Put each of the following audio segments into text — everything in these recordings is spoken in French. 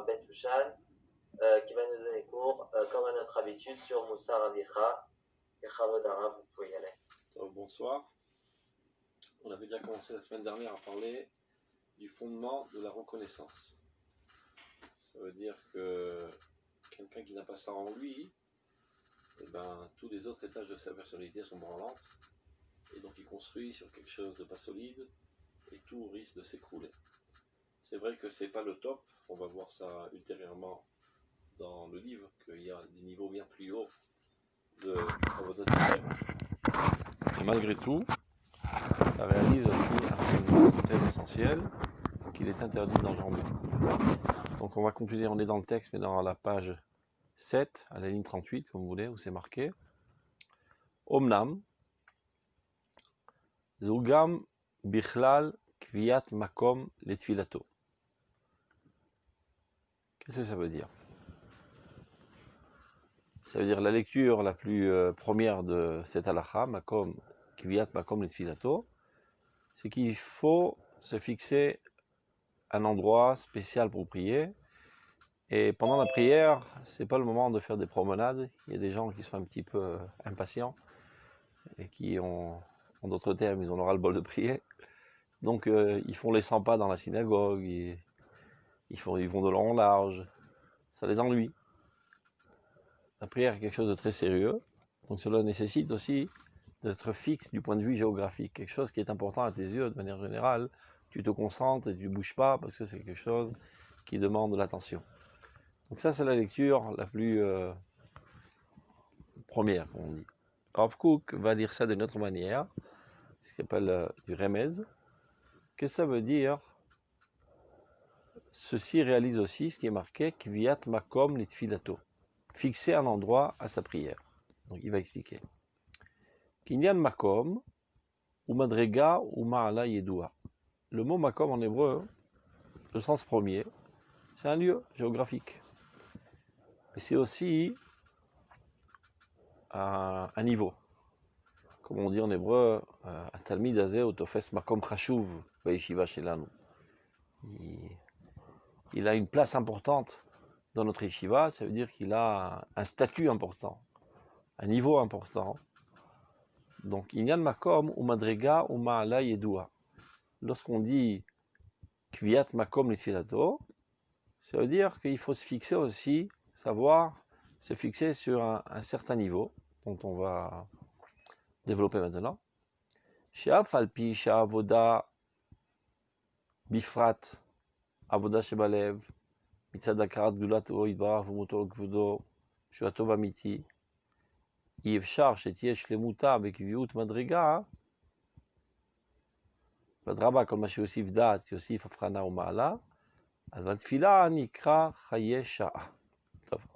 Rav Ben Shushan, qui va nous donner cours, comme à notre habitude, sur Moussar Avicha et Chavod Arav. Vous pouvez y aller. Bonsoir. On avait déjà commencé la semaine dernière à parler du fondement de la reconnaissance. Ça veut dire que quelqu'un qui n'a pas ça en lui, tous les autres étages de sa personnalité sont branlantes, et donc il construit sur quelque chose de pas solide, et tout risque de s'écrouler. C'est vrai que c'est pas le top, on va voir ça ultérieurement dans le livre, qu'il y a des niveaux bien plus hauts de Avodat Hashem. Et malgré tout, ça réalise aussi un phénomène très essentiel qu'il est interdit d'enjamber. Donc on va continuer, on est dans le texte, mais dans la page 7, à la ligne 38, comme vous voulez, où c'est marqué Omnam, Zugam Bichlal Kviat Makom Letfilato. Qu'est-ce que ça veut dire? Ça veut dire la lecture la plus première de cette halakha, Makom Kviat Makom Letfilato, c'est qu'il faut se fixer un endroit spécial pour prier. Et pendant la prière, c'est pas le moment de faire des promenades. Il y a des gens qui sont un petit peu impatients et qui ont, en d'autres termes, ils en aura le bol de prier. Donc ils font les 100 pas dans la synagogue, ils vont de long en large. Ça les ennuie. La prière est quelque chose de très sérieux. Donc cela nécessite aussi d'être fixe du point de vue géographique. Quelque chose qui est important à tes yeux de manière générale. Tu te concentres et tu ne bouges pas parce que c'est quelque chose qui demande de l'attention. Donc ça, c'est la lecture la plus première, comme on dit. Rav Kook va dire ça d'une autre manière, ce qu'il appelle du remez. Qu'est-ce que ça veut dire? Ceci réalise aussi ce qui est marqué Kviat Makom Litfilato. Fixer un endroit à sa prière. Donc il va expliquer. Kinyan Makom, ou Madrega, ou Ma'ala Yedua. Le mot Makom en hébreu, le sens premier, c'est un lieu géographique. Mais c'est aussi un niveau. Comme on dit en hébreu, Talmid Azeh Otofes Makom Chashuv Beishiva Shelanu. Il a une place importante dans notre yeshiva, ça veut dire qu'il a un statut important, un niveau important. Donc, Inyan Makom ou Madrega ou Ma'ala Yedua. Lorsqu'on dit Kviat Makom Litfilato, ça veut dire qu'il faut se fixer aussi, savoir se fixer sur un certain niveau, dont on va développer maintenant. She'af alpi she'avoda bifrat avoda shebalev mitzad akarat gulato yitbarach v'muto kvudo shuatov amiti אי אפשר שתהיה שלמותה בקביעות מדרגה, ואדרבה כל מה שיוסיף דעת יוסיף הבחנה ומעלה, אז בתפילה נקרא חיי שעה. טוב,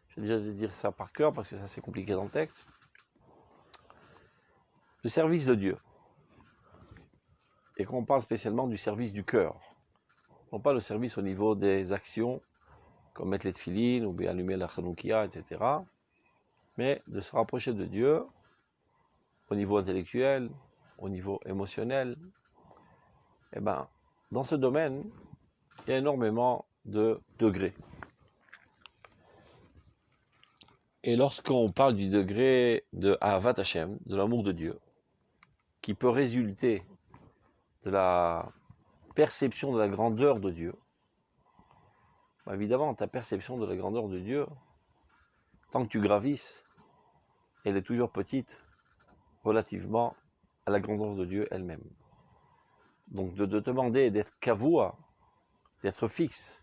je vais déjà dire ça par cœur parce que ça c'est compliqué dans le texte. Le service de Dieu. Et quand on parle spécialement du service du cœur, non pas le service au niveau des actions, comme mettre les tefilines ou bien allumer la chanoukia, etc., mais de se rapprocher de Dieu au niveau intellectuel, au niveau émotionnel. Eh bien, dans ce domaine, il y a énormément de degrés. Et lorsqu'on parle du degré de Ahavat Hashem, de l'amour de Dieu, qui peut résulter de la perception de la grandeur de Dieu, évidemment, ta perception de la grandeur de Dieu, tant que tu gravisses, elle est toujours petite relativement à la grandeur de Dieu elle-même. Donc de demander d'être kavoua, d'être fixe,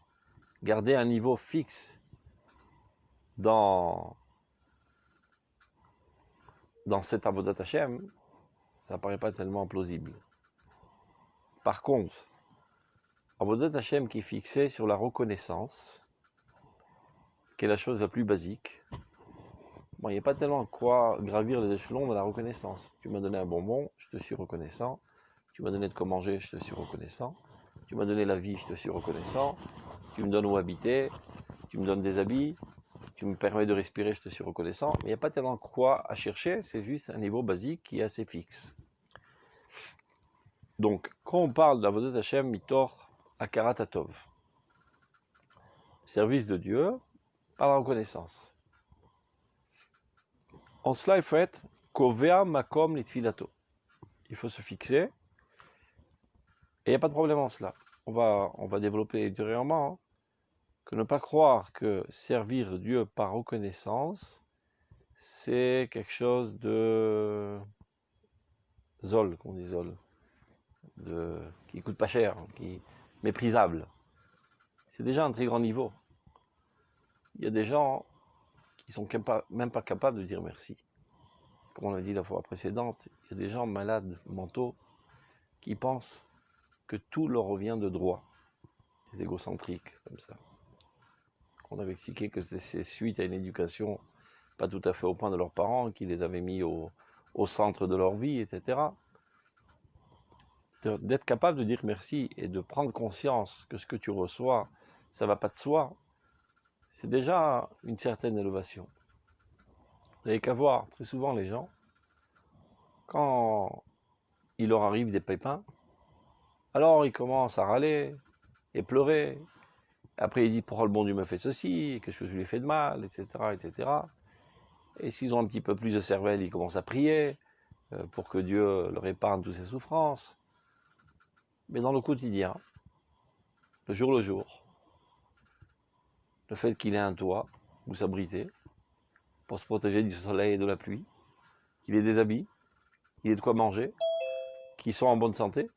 garder un niveau fixe dans cet Avodat Hashem, ça ne paraît pas tellement plausible. Par contre, Avodat Hashem qui est fixé sur la reconnaissance, qui est la chose la plus basique, il n'y a pas tellement quoi gravir les échelons de la reconnaissance. Tu m'as donné un bonbon, je te suis reconnaissant. Tu m'as donné de quoi manger, je te suis reconnaissant. Tu m'as donné la vie, je te suis reconnaissant. Tu me donnes où habiter, tu me donnes des habits, tu me permets de respirer, je te suis reconnaissant. Mais il n'y a pas tellement quoi à chercher, c'est juste un niveau basique qui est assez fixe. Donc, quand on parle d'Avodat Hashem, Mitor Akarat Atov, service de Dieu par la reconnaissance. En cela, il faut être kovea makom litfilato. Il faut se fixer. Et il n'y a pas de problème en cela. On va développer ultérieurement que ne pas croire que servir Dieu par reconnaissance, c'est quelque chose de zol, qu'on dit zol, qui coûte pas cher, qui est méprisable. C'est déjà un très grand niveau. Il y a des gens qui sont même pas capables de dire merci. Comme on l'a dit la fois précédente, il y a des gens malades mentaux qui pensent que tout leur revient de droit, des égocentriques comme ça. On avait expliqué que c'est suite à une éducation pas tout à fait au point de leurs parents, qui les avaient mis au centre de leur vie, etc. D'être capable de dire merci et de prendre conscience que ce que tu reçois, ça ne va pas de soi, c'est déjà une certaine élévation. Vous n'avez qu'à voir, très souvent les gens, quand il leur arrive des pépins, alors ils commencent à râler et pleurer. Après ils disent pourquoi le bon Dieu me fait ceci, que je lui ai fait de mal, etc., etc. Et s'ils ont un petit peu plus de cervelle, ils commencent à prier pour que Dieu leur épargne toutes ces souffrances. Mais dans le quotidien, le jour, le fait qu'il ait un toit ou s'abriter pour se protéger du soleil et de la pluie, qu'il ait des habits, qu'il ait de quoi manger, qu'ils soient en bonne santé,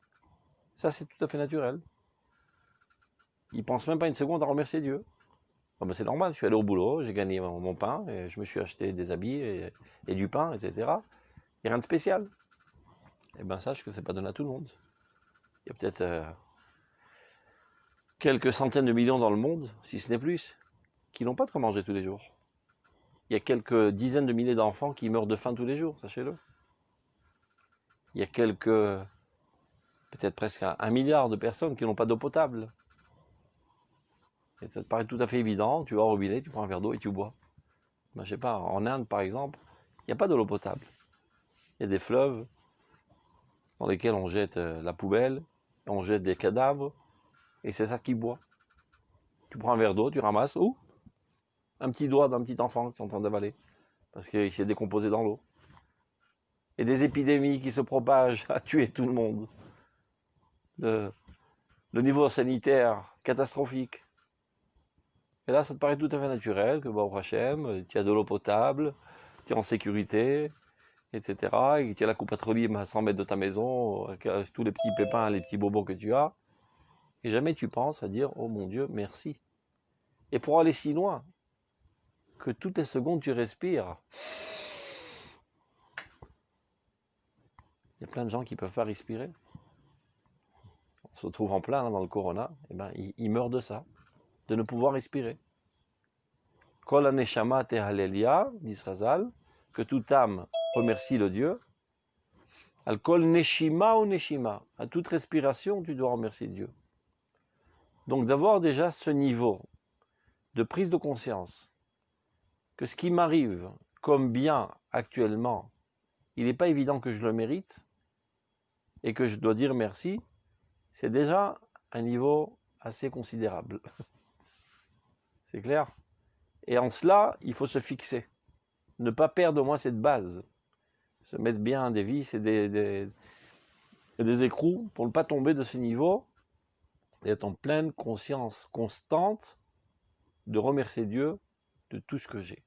ça c'est tout à fait naturel. Ils ne pensent même pas une seconde à remercier Dieu. Bon, ben c'est normal, je suis allé au boulot, j'ai gagné mon pain, et je me suis acheté des habits et du pain, etc. Il n'y a rien de spécial. Et bien sache que c'est pas donné à tout le monde. Il y a peut-être quelques centaines de millions dans le monde, si ce n'est plus, qui n'ont pas de quoi manger tous les jours. Il y a quelques dizaines de milliers d'enfants qui meurent de faim tous les jours, sachez-le. Il y a peut-être presque 1 milliard de personnes qui n'ont pas d'eau potable. Et ça te paraît tout à fait évident, tu vas au robinet, tu prends un verre d'eau et tu bois. Ben, je sais pas, en Inde par exemple, il n'y a pas de l'eau potable. Il y a des fleuves dans lesquels on jette la poubelle, on jette des cadavres, et c'est ça qui boit. Tu prends un verre d'eau, tu ramasses, un petit doigt d'un petit enfant qui est en train d'avaler, parce qu'il s'est décomposé dans l'eau. Et des épidémies qui se propagent à tuer tout le monde. Le niveau sanitaire catastrophique. Et là, ça te paraît tout à fait naturel que, au Hachem, tu as de l'eau potable, tu es en sécurité, etc. Et tu as la coupe pétrolière à 100 mètres de ta maison, avec tous les petits pépins, les petits bobos que tu as. Et jamais tu penses à dire, oh mon Dieu, merci. Et pour aller si loin, que toutes les secondes tu respires, il y a plein de gens qui ne peuvent pas respirer. On se trouve en plein dans le corona, et ben, ils meurent de ça, de ne pouvoir respirer. Kol haneshama tehalelia, dit Razal, que toute âme remercie le Dieu. Al kol neshima ou neshima, à toute respiration, tu dois remercier Dieu. Donc d'avoir déjà ce niveau de prise de conscience que ce qui m'arrive comme bien actuellement, il n'est pas évident que je le mérite et que je dois dire merci, c'est déjà un niveau assez considérable. C'est clair? Et en cela, il faut se fixer. Ne pas perdre au moins cette base. Se mettre bien des vis et des écrous pour ne pas tomber de ce niveau et être en pleine conscience constante de remercier Dieu de tout ce que j'ai.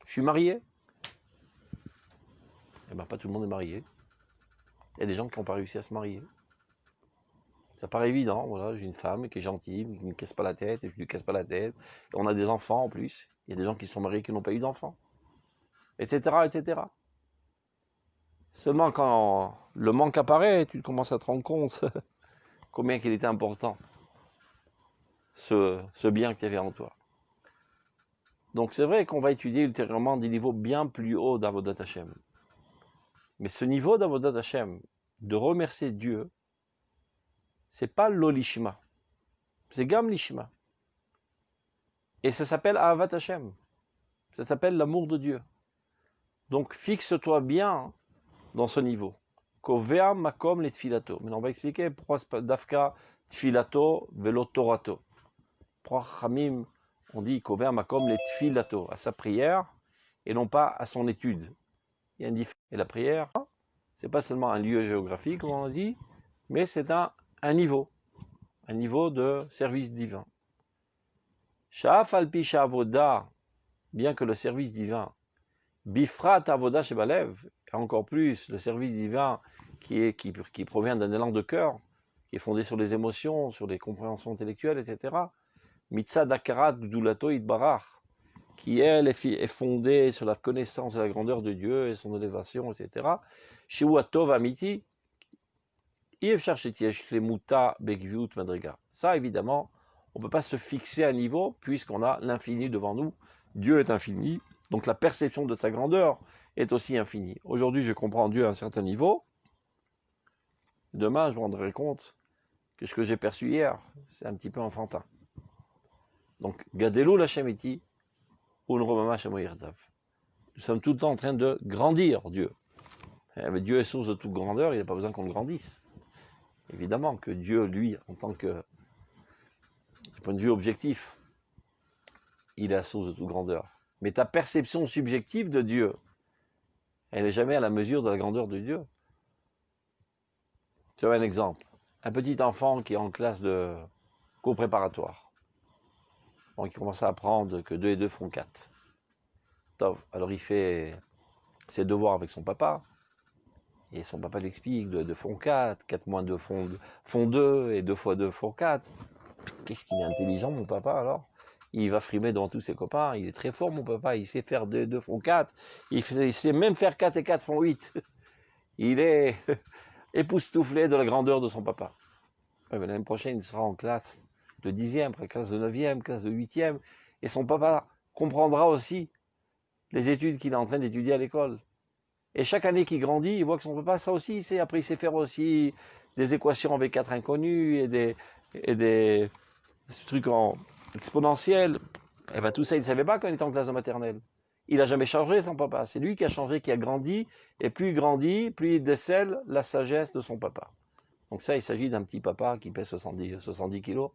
Je suis marié? Eh bien, pas tout le monde est marié. Il y a des gens qui n'ont pas réussi à se marier. Ça paraît évident, voilà, j'ai une femme qui est gentille, qui ne me casse pas la tête, et je ne lui casse pas la tête. Et on a des enfants en plus. Il y a des gens qui se sont mariés qui n'ont pas eu d'enfants. Etc., etc. Seulement quand le manque apparaît, tu commences à te rendre compte combien qu'il était important, ce bien que tu avais en toi. Donc c'est vrai qu'on va étudier ultérieurement des niveaux bien plus hauts d'Avodat Hashem. Mais ce niveau d'Avodat Hashem, de remercier Dieu, c'est pas l'olishma, c'est gam lishma. Et ça s'appelle Ahavat Hashem. Ça s'appelle l'amour de Dieu. Donc fixe-toi bien dans ce niveau. Kovea makom le tfilato. Maintenant on va expliquer pourquoi c'est pas dafka tfilato velo torato. Chachamim, on dit qu'Over Makom les tfilato, à sa prière, et non pas à son étude. Il y a une différence. Et la prière, c'est pas seulement un lieu géographique, comme on dit, mais c'est un niveau de service divin. Sha'af al pi sha'avoda, bien que le service divin, bifrat avoda shebalev, et encore plus le service divin qui provient d'un élan de cœur, qui est fondé sur les émotions, sur les compréhensions intellectuelles, etc. Mitzad akarat gdulato itbarach, qui elle est fondée sur la connaissance de la grandeur de Dieu et son élévation, etc. Shehu atov amiti, yefshar shetiesh lemuta begviut madriga. Ça, évidemment, on ne peut pas se fixer à niveau puisqu'on a l'infini devant nous. Dieu est infini, donc la perception de sa grandeur est aussi infinie. Aujourd'hui, je comprends Dieu à un certain niveau. Demain, je me rendrai compte que ce que j'ai perçu hier, c'est un petit peu enfantin. Donc, Gadelu Lachem iti, Ulromama Shemo Yirdav. Nous sommes tout le temps en train de grandir Dieu. Mais Dieu est source de toute grandeur, il n'a pas besoin qu'on le grandisse. Évidemment que Dieu, lui, en tant que, du point de vue objectif, il est la source de toute grandeur. Mais ta perception subjective de Dieu, elle n'est jamais à la mesure de la grandeur de Dieu. Tu vois un exemple. Un petit enfant qui est en classe de cours préparatoire. Donc, il commence à apprendre que 2 et 2 font 4. Alors, il fait ses devoirs avec son papa. Et son papa l'explique, 2 et 2 font 4, 4 moins 2 font 2, et 2 fois 2 font 4. Qu'est-ce qu'il est intelligent, mon papa, alors? Il va frimer devant tous ses copains. Il est très fort, mon papa. Il sait faire 2 et 2 font 4. Il sait même faire 4 et 4 font 8. Il est époustouflé de la grandeur de son papa. L'année prochaine, il sera en classe de 10e, après classe de 9e, classe de 8e. Et son papa comprendra aussi les études qu'il est en train d'étudier à l'école. Et chaque année qu'il grandit, il voit que son papa, ça aussi, il sait. Après, il sait faire aussi des équations avec 4 inconnus et des trucs en exponentiel. Et bien, tout ça, il ne savait pas quand il était en classe de maternelle. Il n'a jamais changé, son papa. C'est lui qui a changé, qui a grandi. Et plus il grandit, plus il décèle la sagesse de son papa. Donc ça, il s'agit d'un petit papa qui pèse 70 kilos.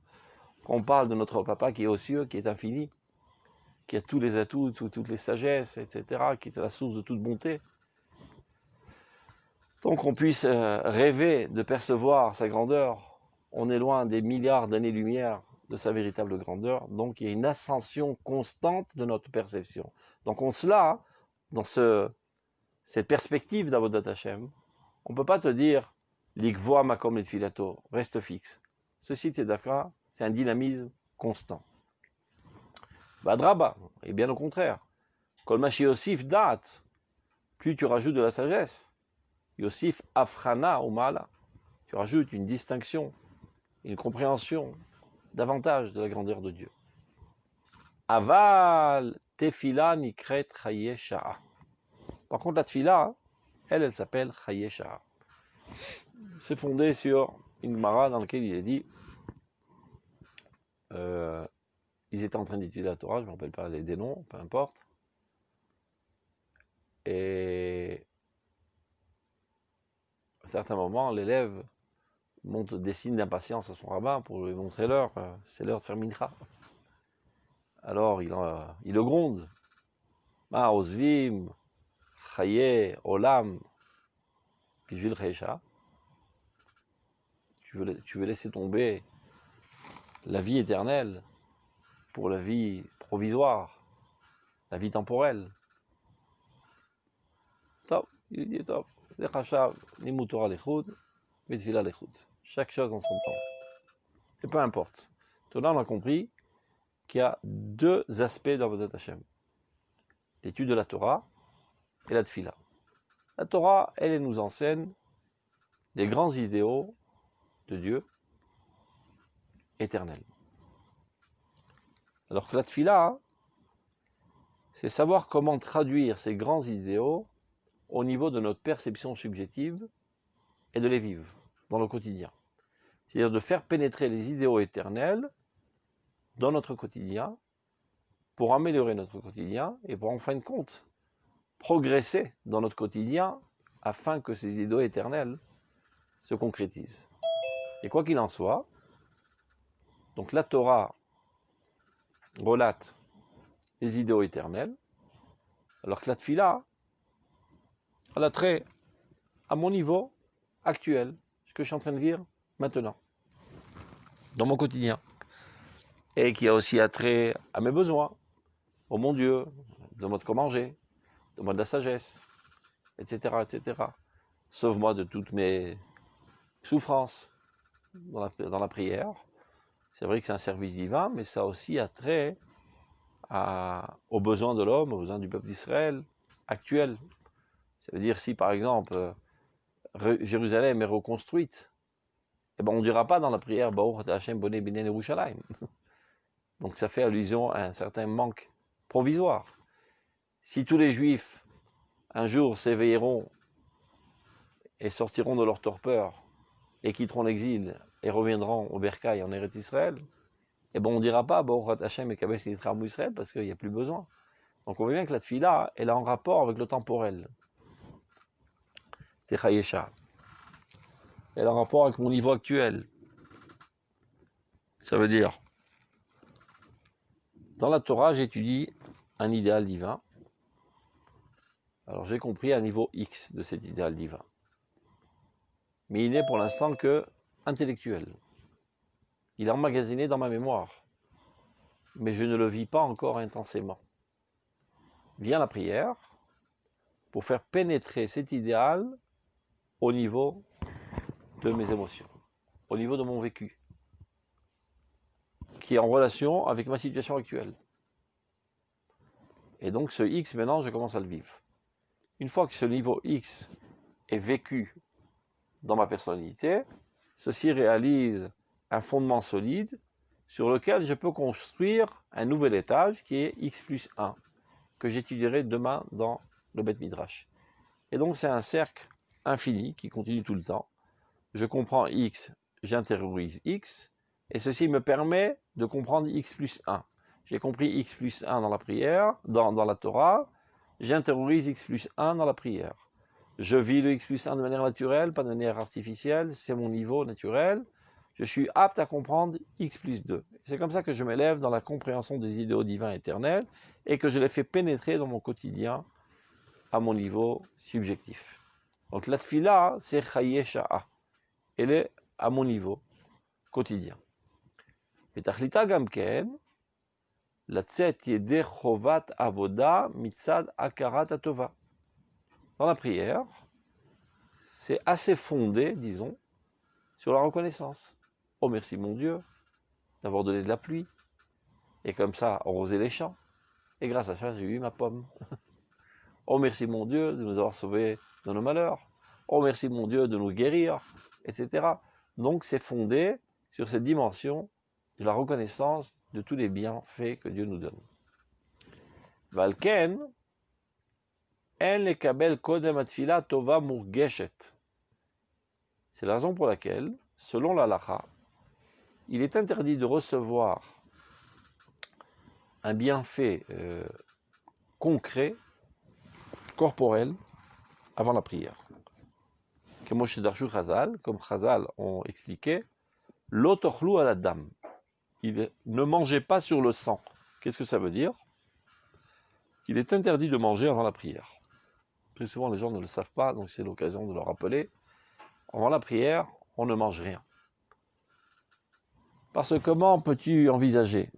On parle de notre papa qui est aux cieux, qui est infini, qui a tous les atouts, toutes les sagesses, etc., qui est la source de toute bonté. Donc qu'on puisse rêver de percevoir sa grandeur, on est loin des milliards d'années-lumière de sa véritable grandeur. Donc il y a une ascension constante de notre perception. Donc on cela, dans cette perspective d'Avodat Hashem, on ne peut pas te dire l'ikvoa makom et filato, reste fixe. Ceci, c'est un dynamisme constant. Badraba, et bien au contraire. Kol mashi yosif dat, plus tu rajoutes de la sagesse. Yosif afrana ou mala, tu rajoutes une distinction, une compréhension davantage de la grandeur de Dieu. Aval tefila nikret chaye sha'a. Par contre, la tefila, elle s'appelle chaye sha'a. C'est fondé sur une Gemara dans laquelle il est dit ils étaient en train d'étudier la Torah, je ne me rappelle pas des noms, peu importe. Et à un certain moment, l'élève montre des signes d'impatience à son rabbin pour lui montrer l'heure, c'est l'heure de faire mincha. Alors il le gronde. Ma osvim, chaye, olam, bijul reisha. Tu veux laisser tomber la vie éternelle pour la vie provisoire, la vie temporelle. Top, il dit top. Chaque chose en son temps. Et peu importe. Tout là, on a compris qu'il y a 2 aspects dans votre Hashem. L'étude de la Torah et la Tfila. La Torah, elle nous enseigne les grands idéaux de Dieu éternel. Alors que la Tfila, c'est savoir comment traduire ces grands idéaux au niveau de notre perception subjective et de les vivre dans le quotidien. C'est-à-dire de faire pénétrer les idéaux éternels dans notre quotidien pour améliorer notre quotidien et pour en fin de compte progresser dans notre quotidien afin que ces idéaux éternels se concrétisent. Et quoi qu'il en soit, donc la Torah relate les idéaux éternels, alors que la tfila, elle a trait à mon niveau actuel, ce que je suis en train de vivre maintenant, dans mon quotidien, et qui a aussi attrait à mes besoins, au mon Dieu, demande comment manger, demande de la sagesse, etc., etc. Sauve-moi de toutes mes souffrances dans la prière. C'est vrai que c'est un service divin, mais ça a aussi attrait aux besoins de l'homme, aux besoins du peuple d'Israël actuel. Ça veut dire si par exemple Jérusalem est reconstruite, eh ben, on ne dira pas dans la prière Baruch Hashem Boné Binen Yerushalayim. Donc ça fait allusion à un certain manque provisoire. Si tous les Juifs un jour s'éveilleront et sortiront de leur torpeur et quitteront l'exil et reviendront au Bercail en Eretz Israël, eh ben on ne dira pas Baruch Hashem et Kabesh Yitram Israël parce qu'il n'y a plus besoin. Donc on voit bien que la tfila, elle est en rapport avec le temporel. Techayesha. Elle est en rapport avec mon niveau actuel. Ça veut dire, dans la Torah, j'étudie un idéal divin. Alors j'ai compris un niveau X de cet idéal divin. Mais il n'est pour l'instant que intellectuel. Il est emmagasiné dans ma mémoire. Mais je ne le vis pas encore intensément. Vient la prière pour faire pénétrer cet idéal au niveau de mes émotions, au niveau de mon vécu, qui est en relation avec ma situation actuelle. Et donc ce X, maintenant, je commence à le vivre. Une fois que ce niveau X est vécu dans ma personnalité, ceci réalise un fondement solide sur lequel je peux construire un nouvel étage qui est X plus 1, que j'étudierai demain dans le Beth Midrash. Et donc c'est un cercle infini qui continue tout le temps. Je comprends X, j'intériorise X, et ceci me permet de comprendre X plus 1. J'ai compris X plus 1 dans la prière, dans la Torah, j'intériorise X plus 1 dans la prière. Je vis le X plus 1 de manière naturelle, pas de manière artificielle, c'est mon niveau naturel. Je suis apte à comprendre X plus 2. C'est comme ça que je m'élève dans la compréhension des idéaux divins éternels et que je les fais pénétrer dans mon quotidien à mon niveau subjectif. Donc la tfila, c'est chayesha'a. Elle est à mon niveau quotidien. Et tachlita gamken, la tzet yede chovat avoda mitzad akarat atova. Dans la prière, c'est assez fondé, disons, sur la reconnaissance. Oh merci mon Dieu d'avoir donné de la pluie, et comme ça arroser les champs, et grâce à ça j'ai eu ma pomme. Oh merci mon Dieu de nous avoir sauvés de nos malheurs. Oh merci mon Dieu de nous guérir, etc. Donc c'est fondé sur cette dimension de la reconnaissance de tous les bienfaits que Dieu nous donne. Valken, en lekabel kodem atfila tova murgeshet. C'est la raison pour laquelle, selon la halakha, il est interdit de recevoir un bienfait concret, corporel, avant la prière. Comme Chazal ont expliqué, l'otochlu à la dame. Ne mangez pas sur le sang. Qu'est-ce que ça veut dire? Qu'il est interdit de manger avant la prière. Très souvent, les gens ne le savent pas, donc c'est l'occasion de leur rappeler. Avant la prière, on ne mange rien. Parce que comment peux-tu envisager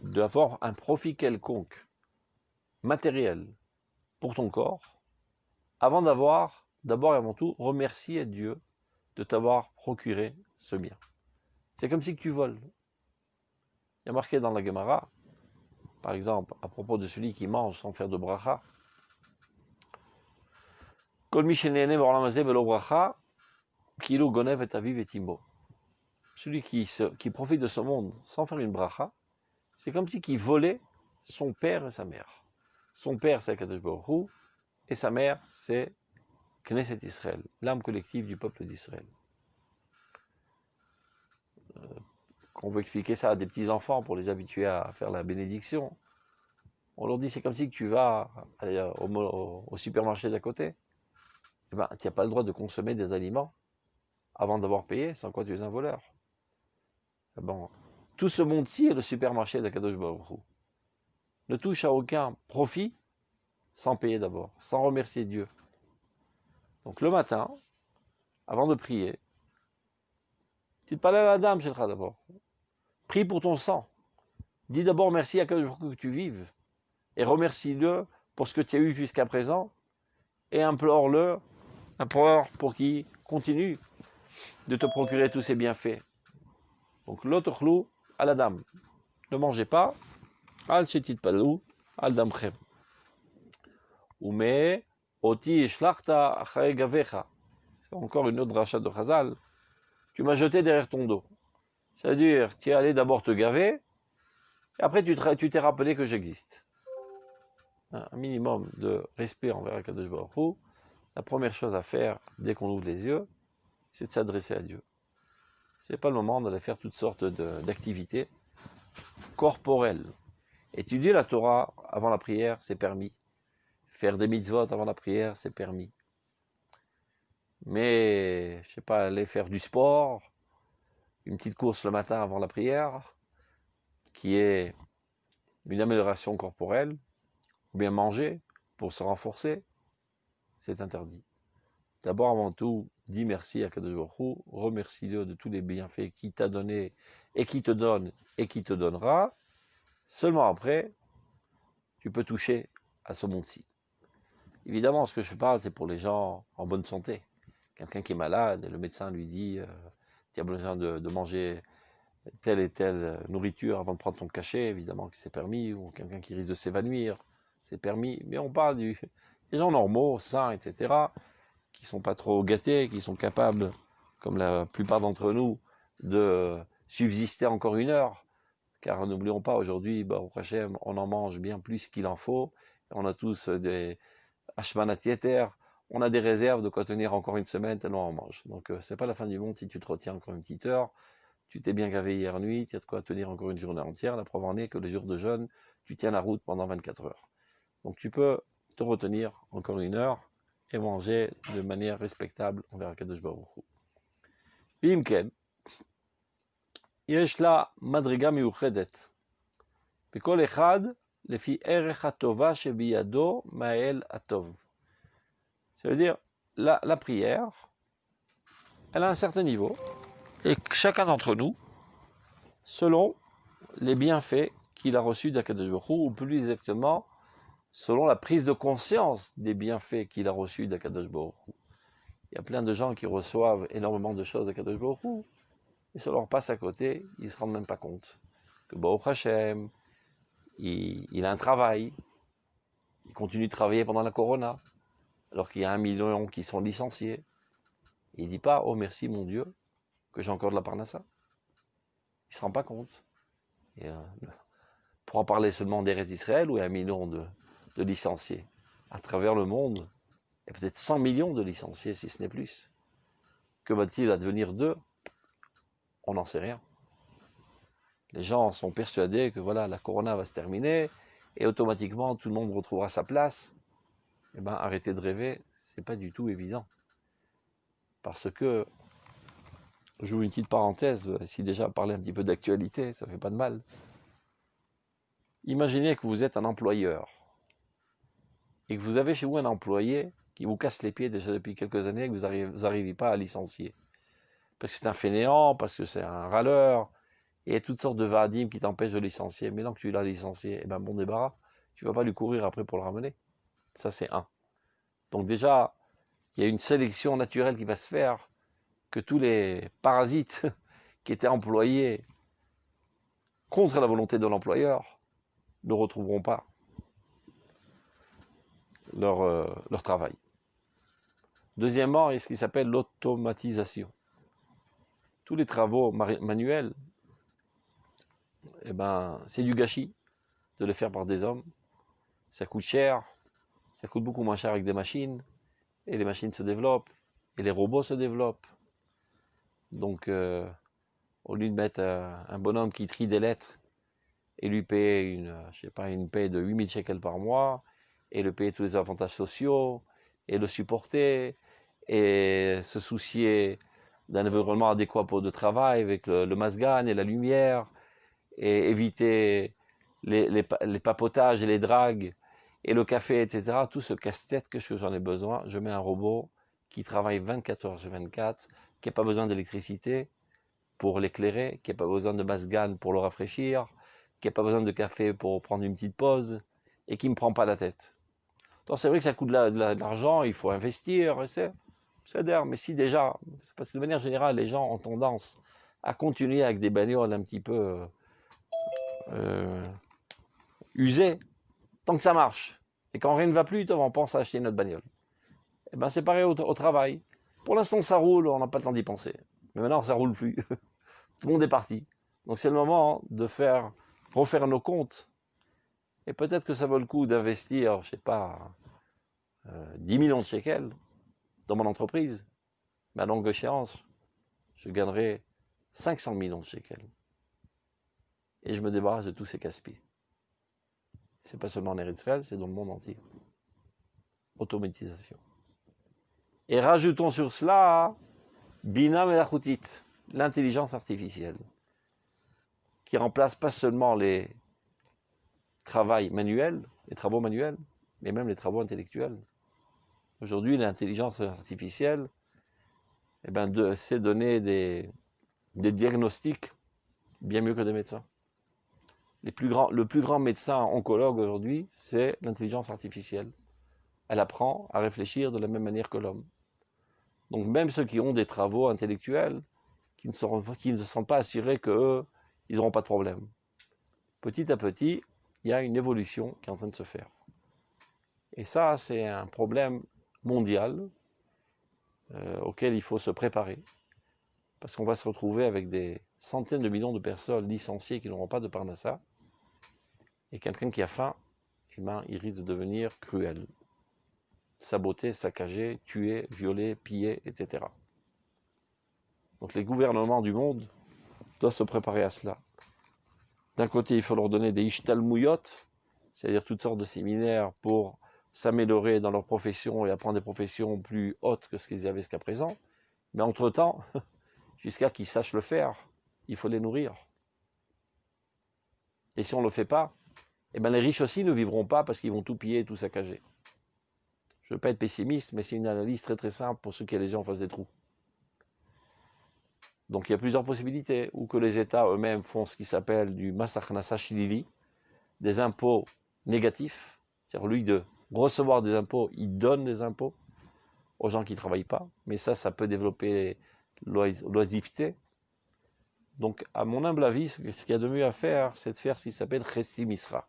d'avoir un profit quelconque, matériel, pour ton corps, avant d'avoir, d'abord et avant tout, remercié Dieu de t'avoir procuré ce bien? C'est comme si tu voles. Il y a marqué dans la Gemara, par exemple, à propos de celui qui mange sans faire de bracha, Kol mi shenehene ba'olam hazeh belo bracha, kilu gonev et aviv et imo. Celui qui profite de ce monde sans faire une bracha, c'est comme si il volait son père et sa mère. Son père, c'est Akadosh Baruch Hu, et sa mère, c'est Knesset Israël, l'âme collective du peuple d'Israël. Quand on veut expliquer ça à des petits-enfants pour les habituer à faire la bénédiction, on leur dit c'est comme si tu vas au supermarché d'à côté. Eh ben, tu n'as pas le droit de consommer des aliments avant d'avoir payé, sans quoi tu es un voleur. Bon, tout ce monde-ci est le supermarché d'Akadosh Baruch Hu. ne touche à aucun profit sans payer d'abord, sans remercier Dieu. Donc le matin, avant de prier, tu te parles à la dame, Shelcha d'abord. Prie pour ton sang. Dis d'abord merci à Kadosh Baruch Hu que tu vives. Et remercie-le pour ce que tu as eu jusqu'à présent. Et implore pour qu'il continue de te procurer tous ces bienfaits. Donc l'autre chlou à la dame. Ne mangez pas. Al shetit palou, al damchem. Ume oti shlachta achare gavecha. C'est encore une autre rachat de Chazal. Tu m'as jeté derrière ton dos. C'est-à-dire, tu es allé d'abord te gaver, et après tu t'es rappelé que j'existe. Un minimum de respect envers Akadosh Baruch Hu. La première chose à faire dès qu'on ouvre les yeux, c'est de s'adresser à Dieu. C'est pas le moment d'aller faire toutes sortes d'activités corporelles. Étudier la Torah avant la prière, c'est permis. Faire des mitzvot avant la prière, c'est permis. Mais, je sais pas, aller faire du sport, une petite course le matin avant la prière, qui est une amélioration corporelle, ou bien manger pour se renforcer, c'est interdit. D'abord, avant tout, dis merci à Kadosh Baruch Hu, remercie-le de tous les bienfaits qu'il t'a donné et qui te donne et qui te donnera. Seulement après, tu peux toucher à ce monde-ci. Évidemment, ce que je parle, c'est pour les gens en bonne santé. Quelqu'un qui est malade, le médecin lui dit tu as besoin de manger telle et telle nourriture avant de prendre ton cachet, évidemment que c'est permis, ou quelqu'un qui risque de s'évanouir, c'est permis. Mais on parle des gens normaux, sains, etc., qui ne sont pas trop gâtés, qui sont capables, comme la plupart d'entre nous, de subsister encore une heure. Car n'oublions pas, aujourd'hui, Baruch Hashem, on en mange bien plus qu'il en faut. On a tous des Hashmanat Yeter, on a des réserves de quoi tenir encore une semaine tellement on mange. Donc c'est pas la fin du monde si tu te retiens encore une petite heure. Tu t'es bien gavé hier nuit, tu as de quoi tenir encore une journée entière. La preuve en est que les jours de jeûne, tu tiens la route pendant 24 heures. Donc tu peux te retenir encore une heure et manger de manière respectable envers Kadosh Baruch Hu. Bimken, יש לה מדרגה מיוחדת. בכל אחד לפי ערך הטובה שבידו מהאל הטוב. Ça veut dire, la prière, elle a un certain niveau, et chacun d'entre nous, selon les bienfaits qu'il a reçus d'Akadosh Baruch Hu, ou plus exactement, selon la prise de conscience des bienfaits qu'il a reçus d'Akadosh Baruch Hu. Il y a plein de gens qui reçoivent énormément de choses d'Akadosh Baruch Hu, et ça leur passe à côté, ils ne se rendent même pas compte que Baruch Hashem, il a un travail, il continue de travailler pendant la Corona, alors qu'il y a 1 million qui sont licenciés. Il ne dit pas, oh merci mon Dieu, que j'ai encore de la parnassa. Il ne se rend pas compte. Et, pour en parler seulement d'Eretz Israël, où il y a 1 million de licenciés. À travers le monde, il y a peut-être 100 millions de licenciés, si ce n'est plus. Que va-t-il advenir d'eux? On n'en sait rien. Les gens sont persuadés que voilà, la Corona va se terminer, et automatiquement, tout le monde retrouvera sa place. Eh bien, arrêtez de rêver, c'est pas du tout évident. Parce que, j'ouvre une petite parenthèse, si déjà parler un petit peu d'actualité, ça fait pas de mal. Imaginez que vous êtes un employeur, et que vous avez chez vous un employé qui vous casse les pieds déjà depuis quelques années, et que vous n'arrivez pas à licencier. Parce que c'est un fainéant, parce que c'est un râleur, et il y a toutes sortes de vadim qui t'empêchent de licencier. Mais non que tu l'as licencié, eh ben bon débarras, tu vas pas lui courir après pour le ramener. Ça, c'est un. Donc déjà, il y a une sélection naturelle qui va se faire, que tous les parasites qui étaient employés contre la volonté de l'employeur ne retrouveront pas leur travail. Deuxièmement, il y a ce qui s'appelle l'automatisation. Tous les travaux manuels, eh ben, c'est du gâchis de les faire par des hommes. Ça coûte cher, ça coûte beaucoup moins cher avec des machines, et les machines se développent, et les robots se développent. Donc, au lieu de mettre un bonhomme qui trie des lettres, et lui payer une paye de 8000 shekels par mois, et le payer tous les avantages sociaux, et le supporter, et se soucier d'un environnement adéquat pour le travail, avec le masgan et la lumière, et éviter les papotages et les dragues et le café, etc., tout ce casse-tête que j'en ai besoin, je mets un robot qui travaille 24 heures sur 24, qui n'a pas besoin d'électricité pour l'éclairer, qui n'a pas besoin de masgan pour le rafraîchir, qui n'a pas besoin de café pour prendre une petite pause, et qui ne me prend pas la tête. Donc c'est vrai que ça coûte de l'argent, il faut investir, c'est d'air, mais si déjà, parce que de manière générale, les gens ont tendance à continuer avec des bagnoles un petit peu usées, tant que ça marche. Et quand rien ne va plus, on pense à acheter notre bagnole. Et ben c'est pareil au travail. Pour l'instant, ça roule, on n'a pas le temps d'y penser. Mais maintenant, ça roule plus. Tout le monde est parti. Donc c'est le moment de refaire nos comptes. Et peut-être que ça vaut le coup d'investir, je sais pas, 10 millions de shekels dans mon entreprise. Mais à longue échéance, je gagnerai 500 millions de shekels. Et je me débarrasse de tous ces casse-pieds. C'est pas seulement en Israël, c'est dans le monde entier. Automatisation. Et rajoutons sur cela Bina Melachutit, l'intelligence artificielle, qui remplace pas seulement les travaux manuels, mais même les travaux intellectuels. Aujourd'hui, l'intelligence artificielle, c'est donner des diagnostics bien mieux que des médecins. Le plus grand médecin oncologue aujourd'hui, c'est l'intelligence artificielle. Elle apprend à réfléchir de la même manière que l'homme. Donc même ceux qui ont des travaux intellectuels, qui ne sont pas assurés qu'eux, ils n'auront pas de problème. Petit à petit, il y a une évolution qui est en train de se faire. Et ça, c'est un problème mondial auquel il faut se préparer. Parce qu'on va se retrouver avec des centaines de millions de personnes licenciées qui n'auront pas de parnassa. Et quelqu'un qui a faim, il risque de devenir cruel. Saboter, saccager, tuer, violer, piller, etc. Donc les gouvernements du monde doivent se préparer à cela. D'un côté, il faut leur donner des ishtalmouyot, c'est-à-dire toutes sortes de séminaires pour s'améliorer dans leur profession et apprendre des professions plus hautes que ce qu'ils avaient jusqu'à présent. Mais entre-temps, jusqu'à qu'ils sachent le faire, il faut les nourrir. Et si on ne le fait pas, les riches aussi ne vivront pas parce qu'ils vont tout piller et tout saccager. Je ne veux pas être pessimiste, mais c'est une analyse très très simple pour ceux qui ont les yeux en face des trous. Donc il y a plusieurs possibilités, ou que les États eux-mêmes font ce qui s'appelle du Mas Achnasa Shlili, des impôts négatifs, c'est-à-dire lui de recevoir des impôts, il donne des impôts aux gens qui ne travaillent pas, mais ça peut développer l'oisiveté. Donc à mon humble avis, ce qu'il y a de mieux à faire, c'est de faire ce qui s'appelle Chessi Misra,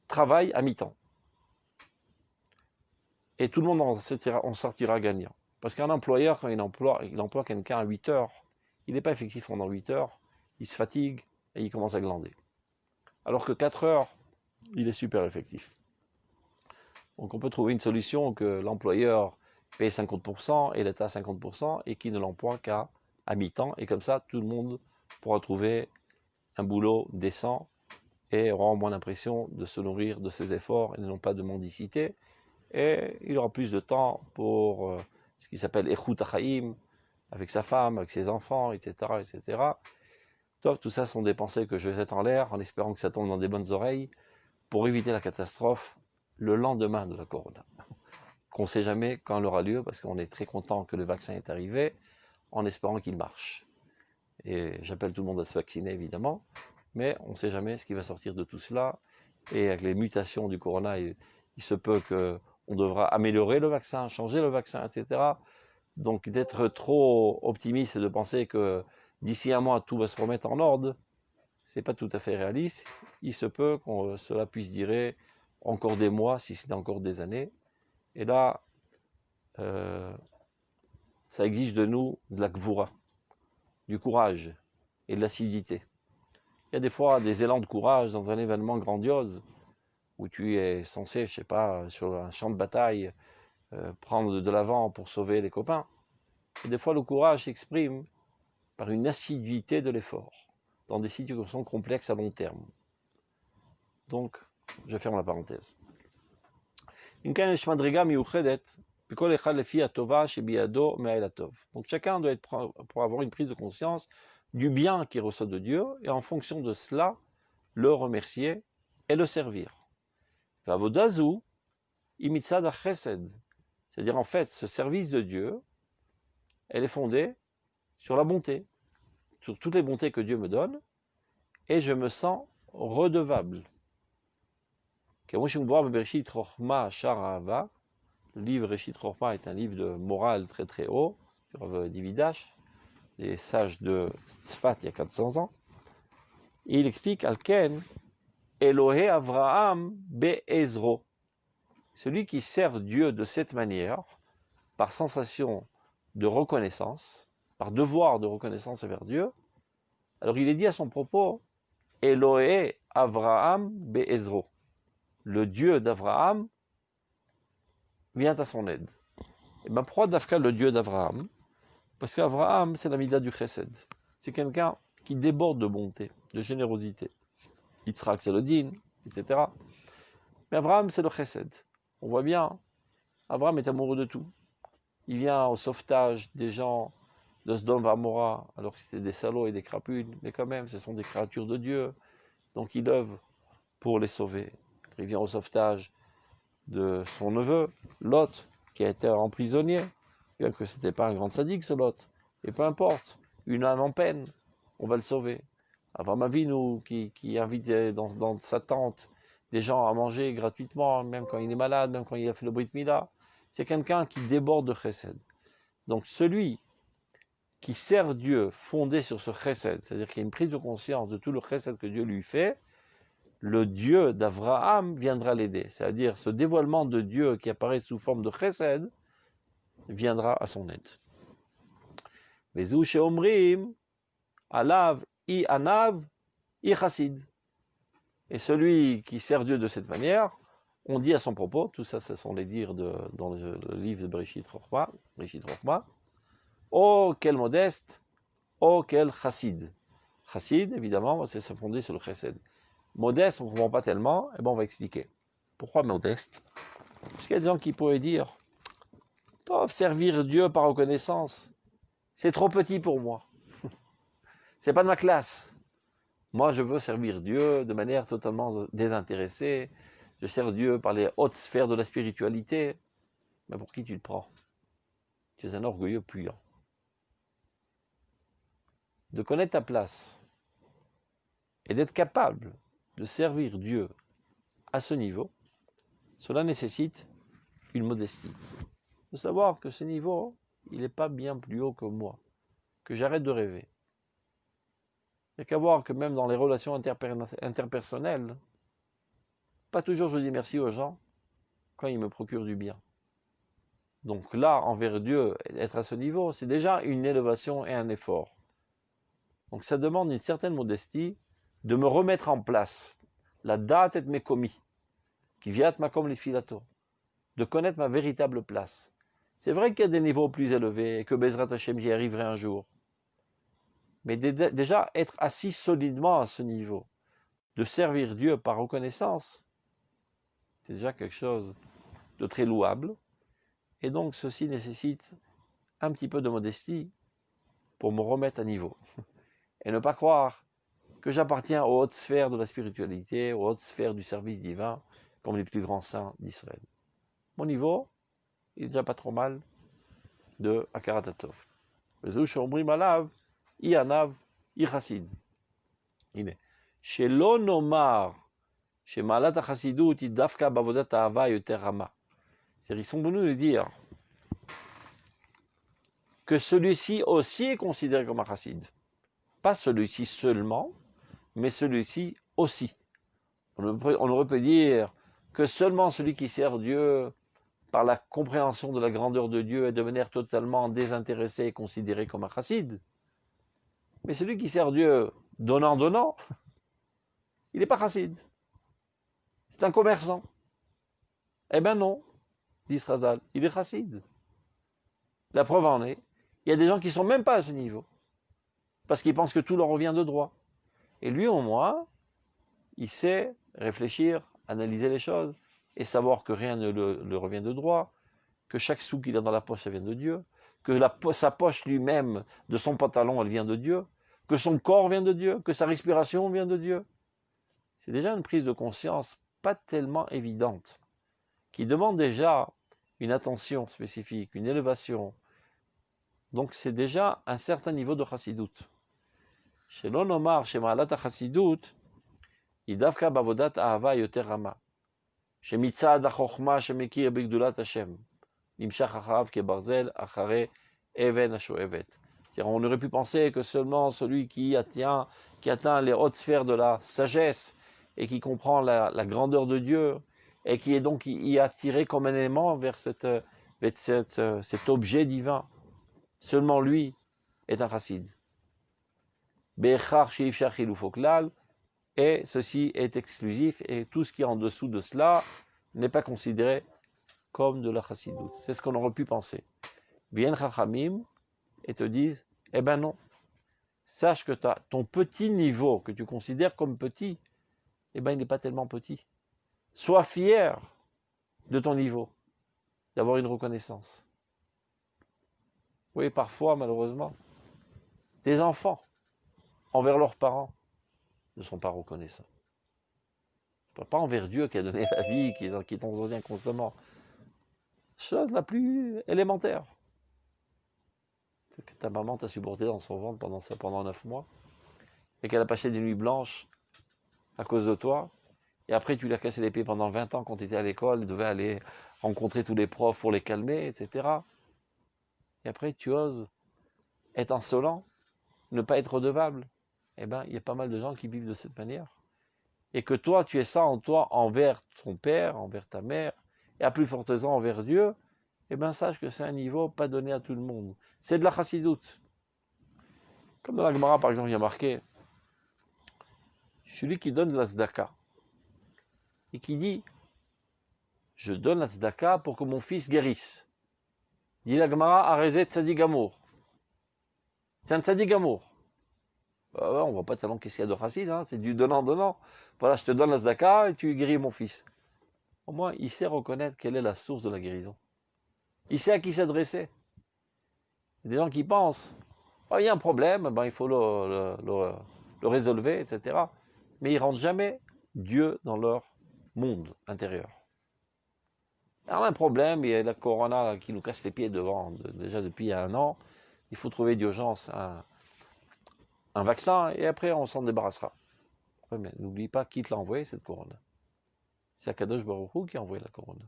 travail à mi-temps. Et tout le monde en sortira gagnant. Parce qu'un employeur, quand il emploie quelqu'un à 8 heures, il n'est pas effectif pendant 8 heures, il se fatigue et il commence à glander. Alors que 4 heures, il est super effectif. Donc on peut trouver une solution que l'employeur paye 50% et l'État 50% et qui ne l'emploie qu'à mi-temps. Et comme ça, tout le monde pourra trouver un boulot décent et aura moins l'impression de se nourrir de ses efforts et non pas de mendicité. Et il aura plus de temps pour ce qui s'appelle Echut HaChaim, avec sa femme, avec ses enfants, etc. etc. Tout ça sont des pensées que je jette en l'air en espérant que ça tombe dans des bonnes oreilles pour éviter la catastrophe le lendemain de la corona. Qu'on ne sait jamais quand elle aura lieu parce qu'on est très content que le vaccin est arrivé en espérant qu'il marche. Et j'appelle tout le monde à se vacciner évidemment, mais on ne sait jamais ce qui va sortir de tout cela. Et avec les mutations du corona, il se peut qu'on devra améliorer le vaccin, changer le vaccin, etc. Donc d'être trop optimiste et de penser que d'ici un mois tout va se remettre en ordre, c'est pas tout à fait réaliste. Il se peut que cela puisse durer encore des mois, si c'est encore des années. Et là, ça exige de nous de la gvoura, du courage et de l'assiduité. Il y a des fois des élans de courage dans un événement grandiose où tu es censé, je sais pas, sur un champ de bataille, prendre de l'avant pour sauver les copains. Et des fois, le courage s'exprime par une assiduité de l'effort, dans des situations complexes à long terme. Donc, je ferme la parenthèse. Donc chacun doit être pour avoir une prise de conscience du bien qui ressort de Dieu, et en fonction de cela, le remercier et le servir. Vavodazu, imitzad chesed. C'est-à-dire, en fait, ce service de Dieu, elle est fondée sur la bonté, sur toutes les bontés que Dieu me donne, et je me sens redevable. Le livre Reshit Chochma est un livre de morale très très haut, sur Dividash, des sages de Tzfat il y a 400 ans. Et il explique Alken, Elohe Avraham Be'ezro. Celui qui sert Dieu de cette manière, par sensation de reconnaissance, par devoir de reconnaissance envers Dieu, alors il est dit à son propos, Elohe Avraham Be'ezro. Le Dieu d'Avraham vient à son aide. Et bien pourquoi Dafka le Dieu d'Avraham? Parce qu'Avraham, c'est la mida du chesed. C'est quelqu'un qui déborde de bonté, de générosité. Yitzhak, c'est le din, etc. Mais Avraham, c'est le chesed. On voit bien, Avraham est amoureux de tout. Il vient au sauvetage des gens de Sodome et Gomorrha, alors que c'était des salauds et des crapules, mais quand même, ce sont des créatures de Dieu. Donc il œuvre pour les sauver. Il vient au sauvetage de son neveu, Lot, qui a été emprisonné, bien que ce n'était pas un grand sadique, ce Lot. Et peu importe, une âme en peine, on va le sauver. Avraham Avinu, qui invite dans sa tente des gens à manger gratuitement, même quand il est malade, même quand il a fait le Brit Mila, c'est quelqu'un qui déborde de chesed. Donc celui qui sert Dieu fondé sur ce chesed, c'est-à-dire qu'il y a une prise de conscience de tout le chesed que Dieu lui fait, le Dieu d'Avraham viendra l'aider. C'est-à-dire ce dévoilement de Dieu qui apparaît sous forme de chesed viendra à son aide. Vezou sheomrim alav i anav i chassid. Et celui qui sert Dieu de cette manière, on dit à son propos, tout ça, ce sont les dires dans le livre de Bereshit Chochma, oh quel modeste, oh quel chassid. Chassid, évidemment, c'est se fonder sur le chesed. Modeste, on ne comprend pas tellement, et bon, on va expliquer. Pourquoi modeste? Parce qu'il y a des gens qui pourraient dire, servir Dieu par reconnaissance, c'est trop petit pour moi. C'est pas de ma classe. Moi, je veux servir Dieu de manière totalement désintéressée. Je sers Dieu par les hautes sphères de la spiritualité. Mais pour qui tu te prends? Tu es un orgueilleux puant. De connaître ta place et d'être capable de servir Dieu à ce niveau, cela nécessite une modestie. De savoir que ce niveau, il n'est pas bien plus haut que moi, que j'arrête de rêver. Il n'y a qu'à voir que même dans les relations interpersonnelles, pas toujours je dis merci aux gens quand ils me procurent du bien. Donc là, envers Dieu, être à ce niveau, c'est déjà une élévation et un effort. Donc ça demande une certaine modestie de me remettre en place, la date et mes commis, qui viat makom les filato, de connaître ma véritable place. C'est vrai qu'il y a des niveaux plus élevés et que Bezrat Hashem j'y arriverai un jour. Mais déjà être assis solidement à ce niveau, de servir Dieu par reconnaissance, c'est déjà quelque chose de très louable. Et donc ceci nécessite un petit peu de modestie pour me remettre à niveau. Et ne pas croire que j'appartiens aux hautes sphères de la spiritualité, aux hautes sphères du service divin, comme les plus grands saints d'Israël. Mon niveau, il est déjà pas trop mal de Akaratatov. Vezou sheomrim alav, i anav, i chassid. Shelo nomar, shemalat hachasidut hi dafka bavodat ahava yoter rama. C'est-à-dire, ils sont venus nous dire que celui-ci aussi est considéré comme un chassid. Pas celui-ci seulement, mais celui-ci aussi. On aurait pu dire que seulement celui qui sert Dieu par la compréhension de la grandeur de Dieu est de manière totalement désintéressée et considéré comme un chassid. Mais celui qui sert Dieu donnant, il n'est pas chassid. C'est un commerçant. Eh bien non, dit Srazal, il est chassid. La preuve en est, il y a des gens qui ne sont même pas à ce niveau, parce qu'ils pensent que tout leur revient de droit. Et lui, au moins, il sait réfléchir, analyser les choses, et savoir que rien ne le revient de droit, que chaque sou qu'il a dans la poche, ça vient de Dieu, que sa poche lui-même, de son pantalon, elle vient de Dieu, que son corps vient de Dieu, que sa respiration vient de Dieu. c'est déjà une prise de conscience pas tellement évidente, qui demande déjà une attention spécifique, une élévation. Donc c'est déjà un certain niveau de chassidout. Chez l'onomar, chez Ma'alat HaChassidut, Yidavka bavodat ahava yoter rama. Chez Mitzad HaChochma shemekir bigdulat Hashem. Nimshach achav kebarzel achare even hashoevet. On aurait pu penser que seulement celui qui atteint les hautes sphères de la sagesse et qui comprend la grandeur de Dieu et qui est donc y attiré comme un élément vers cet objet divin, seulement lui est un chassid. Et ceci est exclusif et tout ce qui est en dessous de cela n'est pas considéré comme de la chassidoute. C'est ce qu'on aurait pu penser. Viennent chachamim et te disent, eh ben non, sache que ton petit niveau que tu considères comme petit, eh ben il n'est pas tellement petit. Sois fier de ton niveau, d'avoir une reconnaissance. Oui, parfois, malheureusement, des enfants, envers leurs parents, ne sont pas reconnaissants. Pas envers Dieu qui a donné la vie, qui t'entretient constamment. Chose la plus élémentaire. Que ta maman t'a supporté dans son ventre pendant 9 mois, et qu'elle a passé des nuits blanches à cause de toi, et après tu lui as cassé les pieds pendant 20 ans quand tu étais à l'école, tu devais aller rencontrer tous les profs pour les calmer, etc. Et après tu oses être insolent, ne pas être redevable. Eh bien, il y a pas mal de gens qui vivent de cette manière. Et que toi, tu es ça en toi envers ton père, envers ta mère, et à plus forte raison envers Dieu, eh bien, sache que c'est un niveau pas donné à tout le monde. C'est de la chassidoute. Comme dans la Gemara, par exemple, il y a marqué, celui qui donne la tzedaka, et qui dit, je donne la tzedaka pour que mon fils guérisse. Dit la Gemara, arezet tzadik amour. C'est un tzadik amour. On ne voit pas tellement qu'est-ce qu'il y a de chassid, hein, c'est du donnant-donnant. Voilà, je te donne la tzedaka et tu guéris mon fils. Au moins, il sait reconnaître quelle est la source de la guérison. Il sait à qui s'adresser. Il y a des gens qui pensent, oh, il y a un problème, ben, il faut le résolver, etc. Mais ils ne rentrent jamais Dieu dans leur monde intérieur. Alors, un problème, il y a la corona qui nous casse les pieds devant, déjà depuis 1 an. Il faut trouver d'urgence un vaccin et après on s'en débarrassera. Ouais, mais n'oublie pas qui te l'a envoyé, cette corona. C'est Akadosh Baruch Hu qui a envoyé la corona.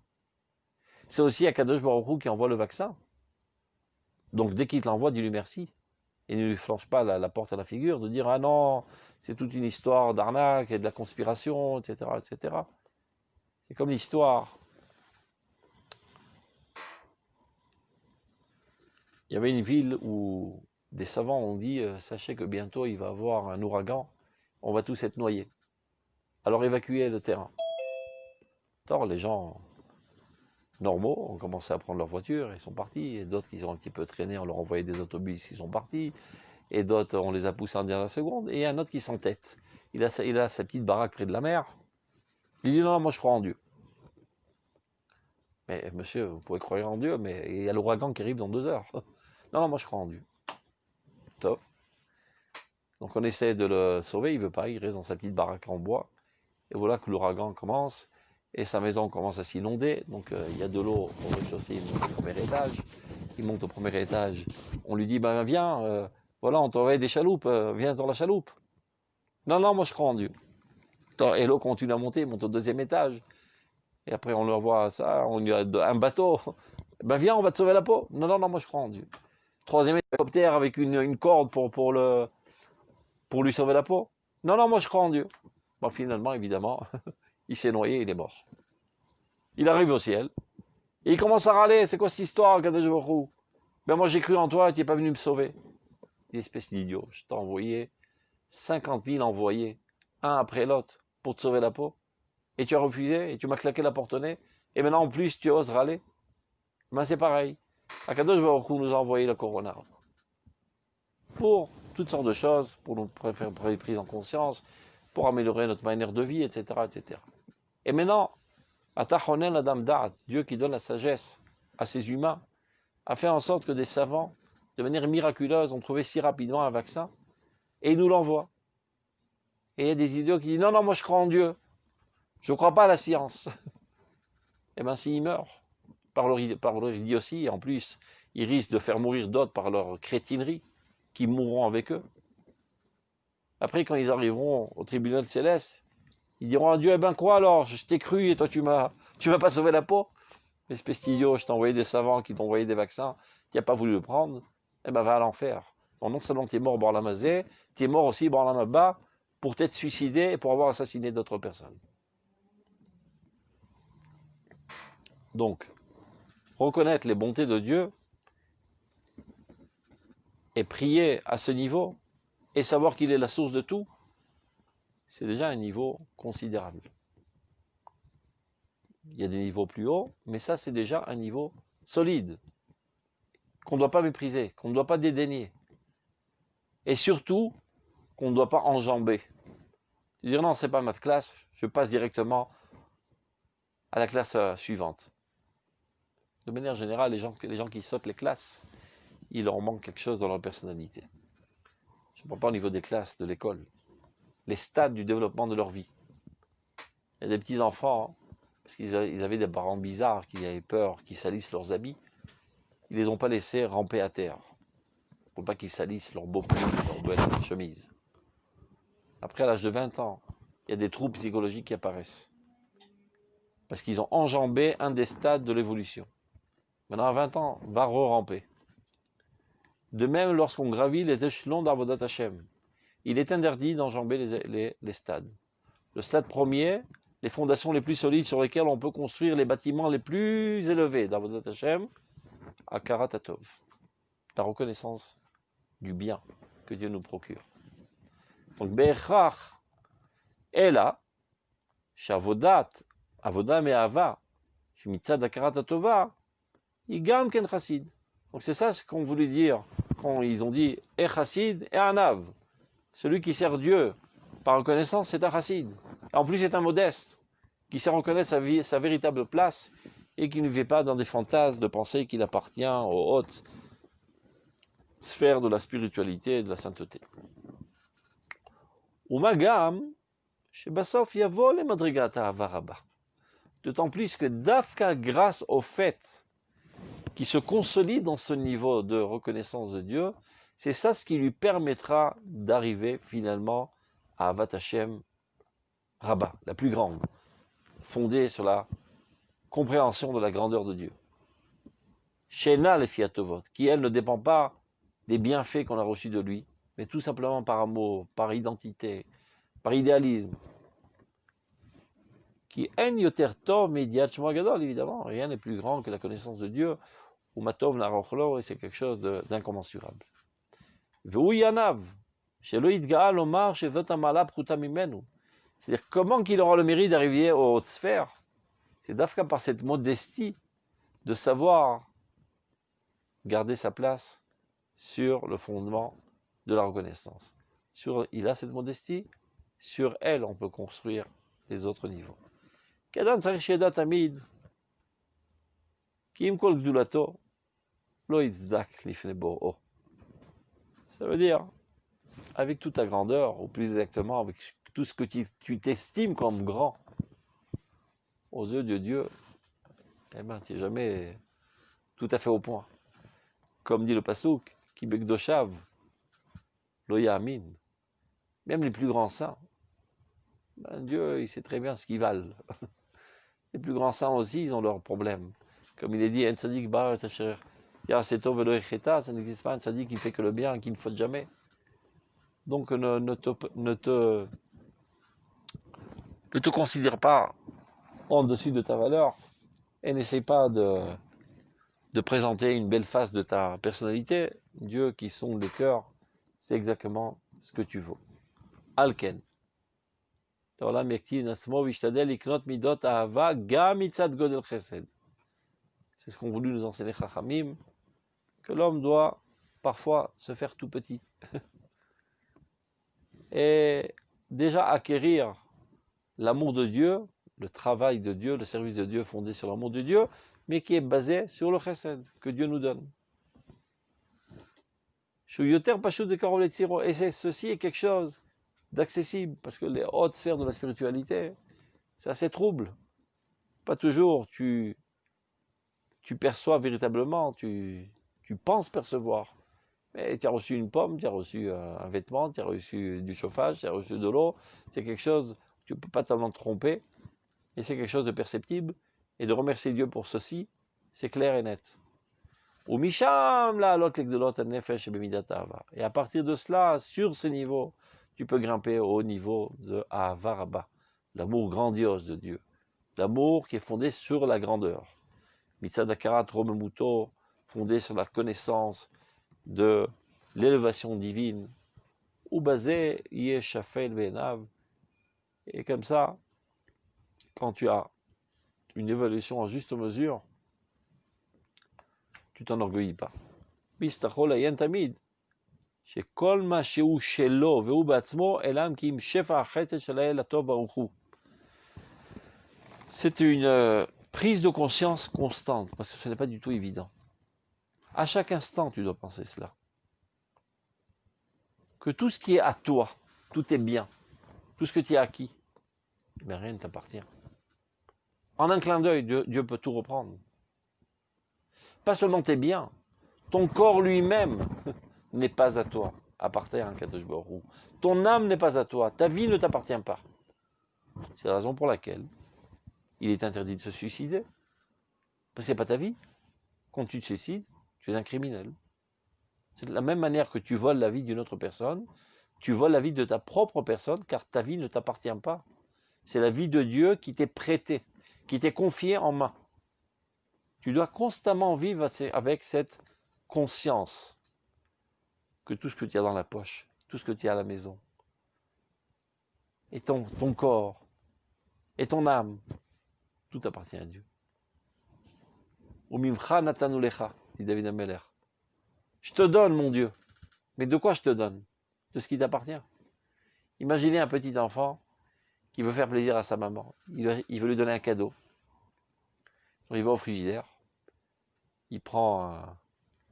C'est aussi Akadosh Baruch Hu qui envoie le vaccin. Donc dès qu'il te l'envoie, dis-lui merci. Et ne lui flanche pas la porte à la figure de dire « Ah non, c'est toute une histoire d'arnaque et de la conspiration, etc. etc. » C'est comme l'histoire. Il y avait une ville où des savants ont dit « Sachez que bientôt il va y avoir un ouragan, on va tous être noyés. Alors évacuez le terrain. » Alors les gens normaux ont commencé à prendre leur voiture, ils sont partis, et d'autres qui ont un petit peu traîné, on leur envoyé des autobus, ils sont partis, et d'autres on les a poussés en dernière seconde, et il y a un autre qui s'entête. Il a sa petite baraque près de la mer, il dit « Non, moi je crois en Dieu. » Mais monsieur, vous pouvez croire en Dieu, mais il y a l'ouragan qui arrive dans 2 heures. Non, moi je crois en Dieu. Top. Donc on essaie de le sauver, il ne veut pas, il reste dans sa petite baraque en bois. Et voilà que l'ouragan commence, et sa maison commence à s'inonder. Donc il y a de l'eau au rez-de-chaussée, il monte au 1er étage. Il monte au 1er étage. On lui dit, ben viens, voilà, on t'envoie des chaloupes, viens dans la chaloupe. Non, moi je crois en Dieu. Et l'eau continue à monter, il monte au 2e étage. Et après on lui envoie ça, on lui a un bateau. Ben viens, on va te sauver la peau. Non, moi je crois en Dieu. 3e hélicoptère avec une corde pour lui sauver la peau. Non, moi je crois en Dieu. Bon, finalement, évidemment, il s'est noyé, il est mort. Il arrive au ciel, et il commence à râler. C'est quoi cette histoire, Kadosh Baruch Hu? Ben moi j'ai cru en toi, tu n'es pas venu me sauver. Dis, espèce d'idiot, je t'ai envoyé 50 000 envoyés, un après l'autre, pour te sauver la peau. Et tu as refusé, et tu m'as claqué la porte au nez. Et maintenant, en plus, tu oses râler. Ben c'est pareil. Kadosh Baruch Hu nous a envoyé la corona. Pour toutes sortes de choses, pour nous faire prise en conscience, pour améliorer notre manière de vie, etc. etc. Et maintenant, Atachonen Adam Da'at, Dieu qui donne la sagesse à ses humains, a fait en sorte que des savants, de manière miraculeuse, ont trouvé si rapidement un vaccin, et il nous l'envoie. Et il y a des idiots qui disent non, non, moi je crois en Dieu. Je ne crois pas à la science. Eh bien, s'ils meurent par leur idiotie, et en plus, ils risquent de faire mourir d'autres par leur crétinerie, qui mourront avec eux. Après, quand ils arriveront au tribunal céleste, ils diront à Dieu, eh ben quoi alors, je t'ai cru et toi tu m'as pas sauvé la peau. Espèce d'idiot, je t'ai envoyé des savants qui t'ont envoyé des vaccins, tu n'as pas voulu le prendre, eh ben va à l'enfer. Donc non seulement tu es mort Borlamazé, tu es mort aussi Borlamaba pour t'être suicidé et pour avoir assassiné d'autres personnes. Donc, reconnaître les bontés de Dieu et prier à ce niveau et savoir qu'il est la source de tout, c'est déjà un niveau considérable. Il y a des niveaux plus hauts, mais ça c'est déjà un niveau solide, qu'on ne doit pas mépriser, qu'on ne doit pas dédaigner. Et surtout, qu'on ne doit pas enjamber. Dire non, c'est pas ma classe, je passe directement à la classe suivante. De manière générale, les gens qui sautent les classes, il leur manque quelque chose dans leur personnalité. Je ne parle pas au niveau des classes de l'école, les stades du développement de leur vie. Il y a des petits enfants, parce qu'ils avaient des parents bizarres qui avaient peur qu'ils salissent leurs habits, ils ne les ont pas laissés ramper à terre, pour pas qu'ils salissent leurs beaux pulls, leurs belles chemises. Après, à l'âge de 20 ans, il y a des troubles psychologiques qui apparaissent. Parce qu'ils ont enjambé un des stades de l'évolution. Maintenant, à 20 ans, va re-ramper. De même, lorsqu'on gravit les échelons d'Avodat Hashem, il est interdit d'enjamber les stades. Le stade premier, les fondations les plus solides sur lesquelles on peut construire les bâtiments les plus élevés d'Avodat Hashem, Akarat Hatov, la reconnaissance du bien que Dieu nous procure. Donc, Be'echach est là, Shavodat, Avoda Me'ava, Shemitzad Akarat Hatova, Igam Ken Chassid. Donc c'est ça ce qu'on voulait dire quand ils ont dit et Chassid et Anav. Celui qui sert Dieu par reconnaissance, c'est un Chassid. Et en plus, c'est un modeste qui sait reconnaître sa véritable place et qui ne vit pas dans des fantasmes de penser qu'il appartient aux hautes sphères de la spiritualité et de la sainteté. Umagam, Shebasof Yavo le Madrigat Ahava Rabba. D'autant plus que Dafka, grâce au fait qui se consolide dans ce niveau de reconnaissance de Dieu, c'est ça ce qui lui permettra d'arriver finalement à Avat Hashem Rabba, la plus grande, fondée sur la compréhension de la grandeur de Dieu. Shena le Fiatovot, qui elle ne dépend pas des bienfaits qu'on a reçus de lui, mais tout simplement par amour, par identité, par idéalisme. Qui en yoter tov mediat shmo gadol, évidemment, rien n'est plus grand que la connaissance de Dieu, ou matov narochlo, et c'est quelque chose d'incommensurable. V'hu yanav, shelo yitgaal omar shezot hamala pruta mimenu. C'est-à-dire, comment qu'il aura le mérite d'arriver aux hautes sphères? C'est d'Afka par cette modestie de savoir garder sa place sur le fondement de la reconnaissance. Il a cette modestie, sur elle on peut construire les autres niveaux. Kadam tzarich yedat tamid, ki im kol gdulato, lo yitzdak lifnei bor'o. Ça veut dire, avec toute ta grandeur, ou plus exactement, avec tout ce que tu t'estimes comme grand, aux yeux de Dieu, eh ben, tu n'es jamais tout à fait au point. Comme dit le Passouk, Ki bekdoshav lo ya'amin. Même les plus grands saints, ben, Dieu, il sait très bien ce qu'ils valent. Les plus grands saints aussi, ils ont leurs problèmes. Comme il est dit, En tzadik bar et asher ya'aseto velo yecheta, ça n'existe pas un tzadik qui ne fait que le bien, qui ne faute jamais. Donc ne te considère pas en-dessus de ta valeur et n'essaie pas de présenter une belle face de ta personnalité. Dieu qui sonde les cœurs, c'est exactement ce que tu vaux. Alken. C'est ce qu'ont voulu nous enseigner Chachamim, que l'homme doit parfois se faire tout petit. Et déjà acquérir l'amour de Dieu, le travail de Dieu, le service de Dieu fondé sur l'amour de Dieu, mais qui est basé sur le chesed que Dieu nous donne. Et ceci est quelque chose d'accessible, parce que les hautes sphères de la spiritualité, c'est assez trouble. Pas toujours tu perçois véritablement, tu penses percevoir. Mais tu as reçu une pomme, tu as reçu un vêtement, tu as reçu du chauffage, tu as reçu de l'eau. C'est quelque chose, tu ne peux pas t'en tromper. Et c'est quelque chose de perceptible. Et de remercier Dieu pour ceci, c'est clair et net. Ou misham la alot legdolot nefesh bemidatav. Et à partir de cela, sur ces niveaux, tu peux grimper au niveau de Avaraba, l'amour grandiose de Dieu. L'amour qui est fondé sur la grandeur. Mitzadakarat Romemuto, fondé sur la connaissance de l'élévation divine, ou basé Yeshafel Benav. Et comme ça, quand tu as une évaluation en juste mesure, tu t'enorgueillis pas. Bistachol ayen tamid, shekol ma sheu shelo veu batzmo elam ki im shefa achetzet shalael atov baruch hu. C'est une prise de conscience constante, parce que ce n'est pas du tout évident. À chaque instant, tu dois penser cela. Que tout ce qui est à toi, tout est bien, tout ce que tu as acquis, mais rien ne t'appartient. En un clin d'œil, Dieu peut tout reprendre. Pas seulement tes biens, ton corps lui-même n'est pas à toi, appartient à Kadosh Baruch Hu. Ton âme n'est pas à toi, ta vie ne t'appartient pas. C'est la raison pour laquelle il est interdit de se suicider. Parce que ce n'est pas ta vie. Quand tu te suicides, tu es un criminel. C'est de la même manière que tu voles la vie d'une autre personne, tu voles la vie de ta propre personne, car ta vie ne t'appartient pas. C'est la vie de Dieu qui t'est prêtée, qui t'est confiée en main. Tu dois constamment vivre avec cette conscience que tout ce que tu as dans la poche, tout ce que tu as à la maison, et ton corps, et ton âme, tout appartient à Dieu. Umimcha natanu lecha, dit David Ameller. Je te donne, mon Dieu. Mais de quoi je te donne? De ce qui t'appartient. Imaginez un petit enfant qui veut faire plaisir à sa maman. Il veut lui donner un cadeau. Il va au frigidaire. Il prend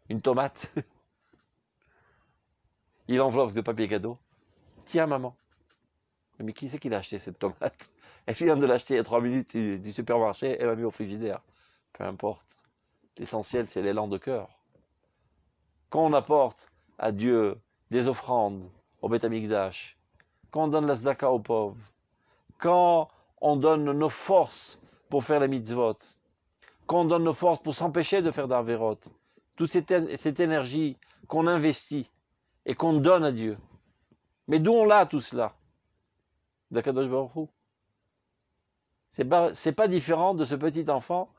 une tomate. Il enveloppe de papier cadeau. Tiens, maman. Mais qui c'est qui l'a acheté, cette tomate? Elle vient de l'acheter il y a 3 minutes du supermarché. Elle l'a mis au frigidaire. Peu importe. L'essentiel, c'est l'élan de cœur. Quand on apporte à Dieu des offrandes au Beth Amikdash, quand on donne la tzedaka aux pauvres, quand on donne nos forces pour faire les mitzvot, quand on donne nos forces pour s'empêcher de faire d'arvérot, toute cette énergie qu'on investit et qu'on donne à Dieu. Mais d'où on l'a tout cela? D'Akadosh Baruch Hu. C'est pas différent de ce petit enfant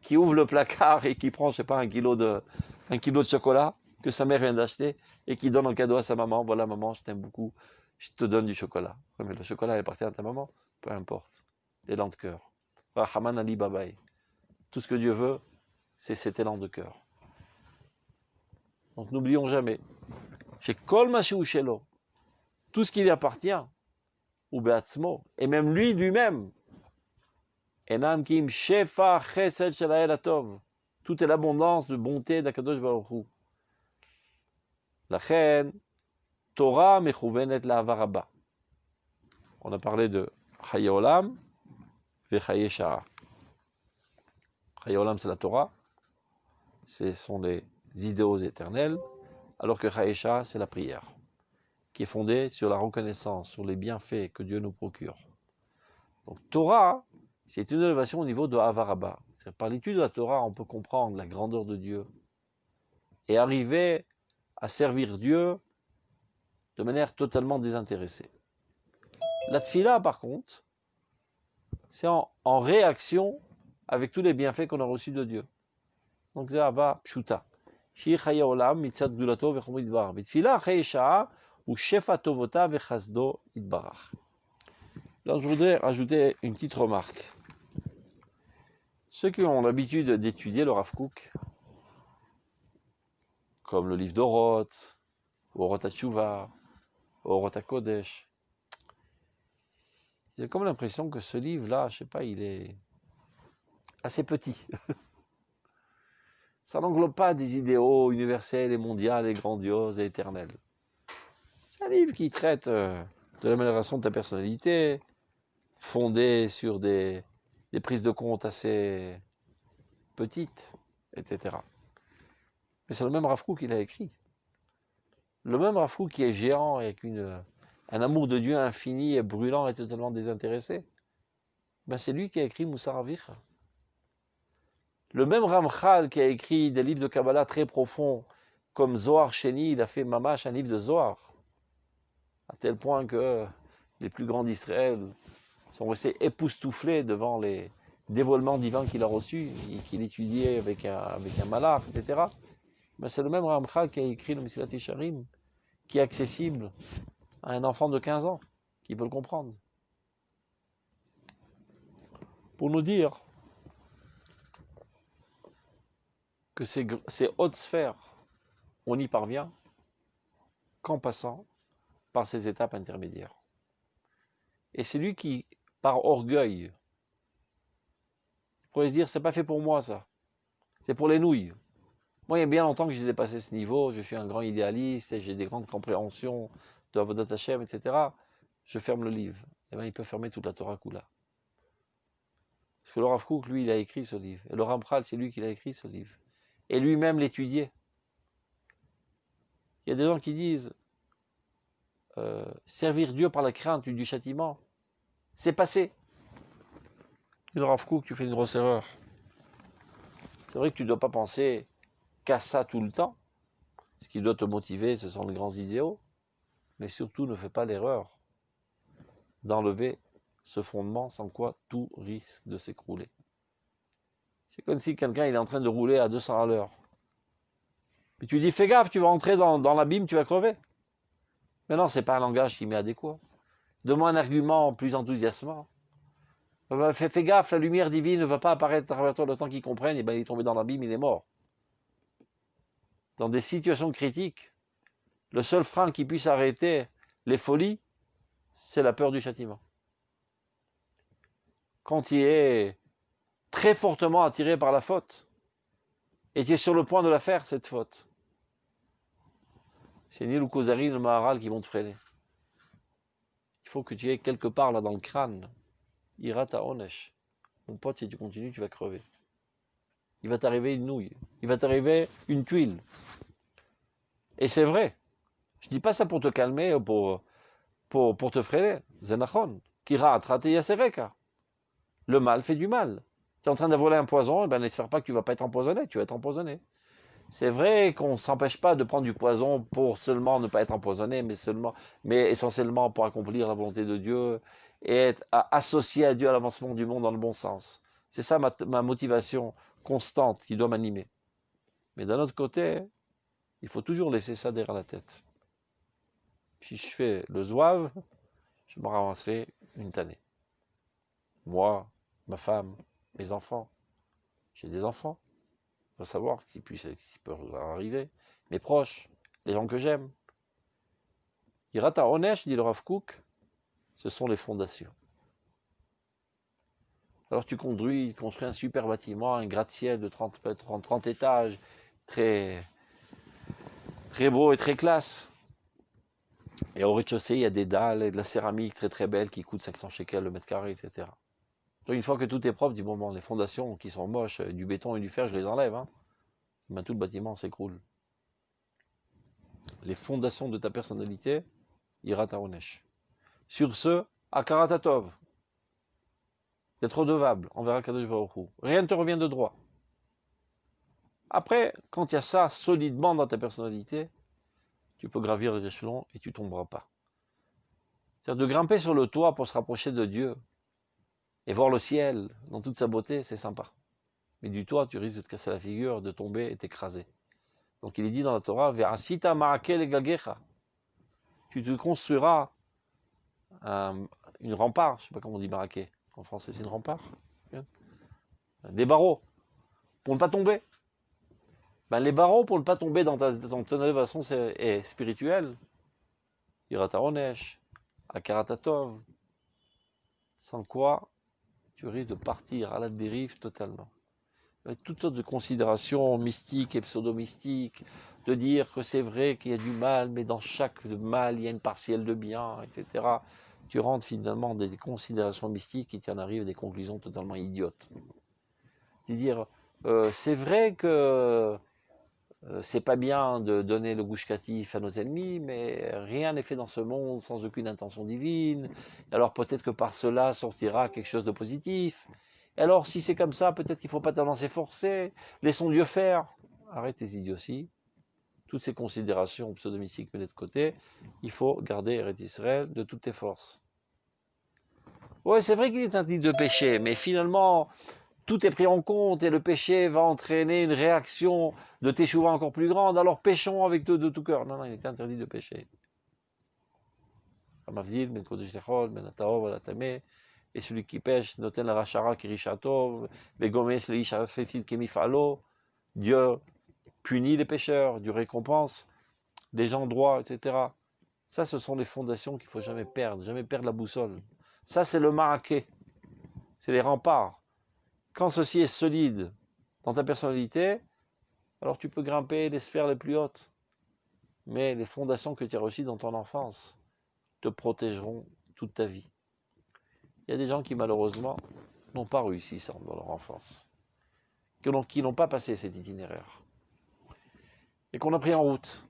qui ouvre le placard et qui prend, je sais pas, un kilo de chocolat que sa mère vient d'acheter et qui donne en cadeau à sa maman. Voilà, maman, je t'aime beaucoup, je te donne du chocolat. Oui, mais le chocolat, il appartient à ta maman. Peu importe. L'élan de cœur. Rahaman Ali Babaï. Tout ce que Dieu veut, c'est cet élan de cœur. Donc n'oublions jamais. Chez Kol Mashiach Shelo, tout ce qui lui appartient, ou Beatzmo, et même lui-même, Enam Kim Shefa Chesed Shalael Atov. Tout est l'abondance de bonté d'Akadosh Baruch Hu. La reine Torah mechouvenet la'avaraba. On a parlé de Chaye Olam et Chaye Sha'a. Chaye Olam, c'est la Torah. Ce sont les idéaux éternels. Alors que Chaye Sha'a, c'est la prière, qui est fondée sur la reconnaissance, sur les bienfaits que Dieu nous procure. Donc Torah, c'est une élévation au niveau de Avaraba. Par l'étude de la Torah, on peut comprendre la grandeur de Dieu et arriver à servir Dieu de manière totalement désintéressée. La tfila, par contre, c'est en réaction avec tous les bienfaits qu'on a reçus de Dieu. Donc c'est Ava Pshuta. Shi chaye olam mitzad gdulato v'chomo yitbarach. B'tfila chaye sha'a ou shefa tovota v'chasdo yitbarach. Là, je voudrais rajouter une petite remarque. Ceux qui ont l'habitude d'étudier le Rav Kook, comme le livre d'Oroth, Oroth HaTshuva, Oroth HaKodesh, j'ai comme l'impression que ce livre-là, je sais pas, il est assez petit. Ça n'englobe pas des idéaux universels et mondiaux et grandioses et éternels. C'est un livre qui traite de de l'amélioration de ta personnalité, fondée sur des prises de compte assez petites, etc. Mais c'est le même Rav Kook qui l'a écrit. Le même Rav Kook qui est géant avec un amour de Dieu infini et brûlant et totalement désintéressé. Ben c'est lui qui a écrit Moussar Avicha. Le même Ramchal qui a écrit des livres de Kabbalah très profonds, comme Zohar Sheni, il a fait Mamash, un livre de Zohar. À tel point que les plus grands d'Israël sont restés époustouflés devant les dévoilements divins qu'il a reçus, et qu'il étudiait avec un malach, etc. Mais c'est le même Ramchal qui a écrit le Mesilat Yesharim, qui est accessible à un enfant de 15 ans, qui peut le comprendre. Pour nous dire que ces hautes sphères, on y parvient qu'en passant par ces étapes intermédiaires. Et c'est lui qui, par orgueil, pourrait se dire, c'est pas fait pour moi ça, c'est pour les nouilles. Moi, il y a bien longtemps que j'ai dépassé ce niveau, je suis un grand idéaliste et j'ai des grandes compréhensions de Avodat Hashem, etc. Je ferme le livre. Eh bien, il peut fermer toute la Torah Kula. Parce que le Rav Kook, lui, il a écrit ce livre. Et le Ramchal, c'est lui qui l'a écrit ce livre. Et lui-même l'étudiait. Il y a des gens qui disent servir Dieu par la crainte du châtiment, c'est passé. Et le Rav Kook, tu fais une grosse erreur. C'est vrai que tu ne dois pas penser qu'à ça tout le temps. Ce qui doit te motiver, ce sont les grands idéaux. Mais surtout, ne fais pas l'erreur d'enlever ce fondement sans quoi tout risque de s'écrouler. C'est comme si quelqu'un il est en train de rouler à 200 à l'heure. Puis tu lui dis, fais gaffe, tu vas entrer dans l'abîme, tu vas crever. Mais non, c'est pas un langage qui m'est adéquat. Donne-moi un argument plus enthousiasmant. Fais gaffe, la lumière divine ne va pas apparaître à travers toi le temps qu'il comprenne, et ben il est tombé dans l'abîme, il est mort. Dans des situations critiques, le seul frein qui puisse arrêter les folies, c'est la peur du châtiment. Quand tu es très fortement attiré par la faute, et tu es sur le point de la faire, cette faute, c'est ni le Kuzari, ni le Maharal qui vont te freiner. Il faut que tu aies quelque part là dans le crâne, Irata Onesh. Mon pote, si tu continues, tu vas crever. Il va t'arriver une nouille, il va t'arriver une tuile. Et c'est vrai. Je dis pas ça pour te calmer, pour te freiner. Zenachon. Kira atrate yasereka. Le mal fait du mal. Tu es en train d'avoler un poison, et ben n'espère pas que tu vas pas être empoisonné, tu vas être empoisonné. C'est vrai qu'on ne s'empêche pas de prendre du poison pour seulement ne pas être empoisonné, mais essentiellement pour accomplir la volonté de Dieu et être associé à Dieu à l'avancement du monde dans le bon sens. C'est ça ma motivation constante qui doit m'animer. Mais d'un autre côté, il faut toujours laisser ça derrière la tête. Si je fais le zouave, je me ramasserai une tannée. Moi, ma femme, mes enfants. J'ai des enfants. Il faut savoir ce qui peut leur arriver. Mes proches, les gens que j'aime. Irata Onesh, dit le Rav Kook, ce sont les fondations. Alors tu construis un super bâtiment, un gratte-ciel de 30 étages, très, très beau et très classe. Et au rez-de-chaussée, il y a des dalles et de la céramique très très belle qui coûtent 500 shekels le mètre carré, etc. Donc une fois que tout est propre, du moment les fondations qui sont moches, du béton et du fer, je les enlève. Ben, tout le bâtiment s'écroule. Les fondations de ta personnalité, Irata Onesh. Sur ce, Akaratatov, d'être redevable envers Akadosh Baruch Hu. Rien ne te revient de droit. Après, quand il y a ça solidement dans ta personnalité, tu peux gravir les échelons et tu ne tomberas pas. C'est-à-dire de grimper sur le toit pour se rapprocher de Dieu et voir le ciel dans toute sa beauté, c'est sympa. Mais du toit, tu risques de te casser la figure, de tomber et t'écraser. Donc il est dit dans la Torah, Ve'asita ma'akel egagecha. Tu te construiras une rempart, je ne sais pas comment on dit maraqué. En français, c'est une rempart. Des barreaux pour ne pas tomber. Ben, les barreaux pour ne pas tomber dans ton élévation spirituelle, Irata Onesh, Akaratatov, sans quoi tu risques de partir à la dérive totalement. avec toutes sortes de considérations mystiques et pseudo-mystiques, de dire que c'est vrai qu'il y a du mal, mais dans chaque mal, il y a une partielle de bien, etc. Tu rentres finalement dans des considérations mystiques et tu en arrives à des conclusions totalement idiotes. C'est-à-dire, c'est vrai que c'est pas bien de donner le gushkatif à nos ennemis, mais rien n'est fait dans ce monde sans aucune intention divine. Alors peut-être que par cela sortira quelque chose de positif. Et alors si c'est comme ça, peut-être qu'il ne faut pas tellement s'efforcer. Laissons Dieu faire. Arrête tes idioties. Toutes ces considérations pseudo-mystiques mettées de côté. Il faut garder Eretz Israël de toutes tes forces. Ouais, c'est vrai qu'il est interdit de pécher, mais finalement, tout est pris en compte et le péché va entraîner une réaction de teshuva encore plus grande. Alors péchons avec de tout cœur. Non, non, il est interdit de pécher. Et celui qui pêche, noten la rachara kirishatov, vegomesh le isha fesid kemifalo. Dieu punit les pécheurs, Dieu récompense les gens droits, etc. Ça, ce sont les fondations qu'il ne faut jamais perdre la boussole. Ça, c'est le maraquet. C'est les remparts. Quand ceci est solide dans ta personnalité, alors tu peux grimper les sphères les plus hautes. Mais les fondations que tu as reçues dans ton enfance te protégeront toute ta vie. Il y a des gens qui malheureusement n'ont pas réussi ça dans leur enfance, qui n'ont pas passé cet itinéraire, et qu'on a pris en route.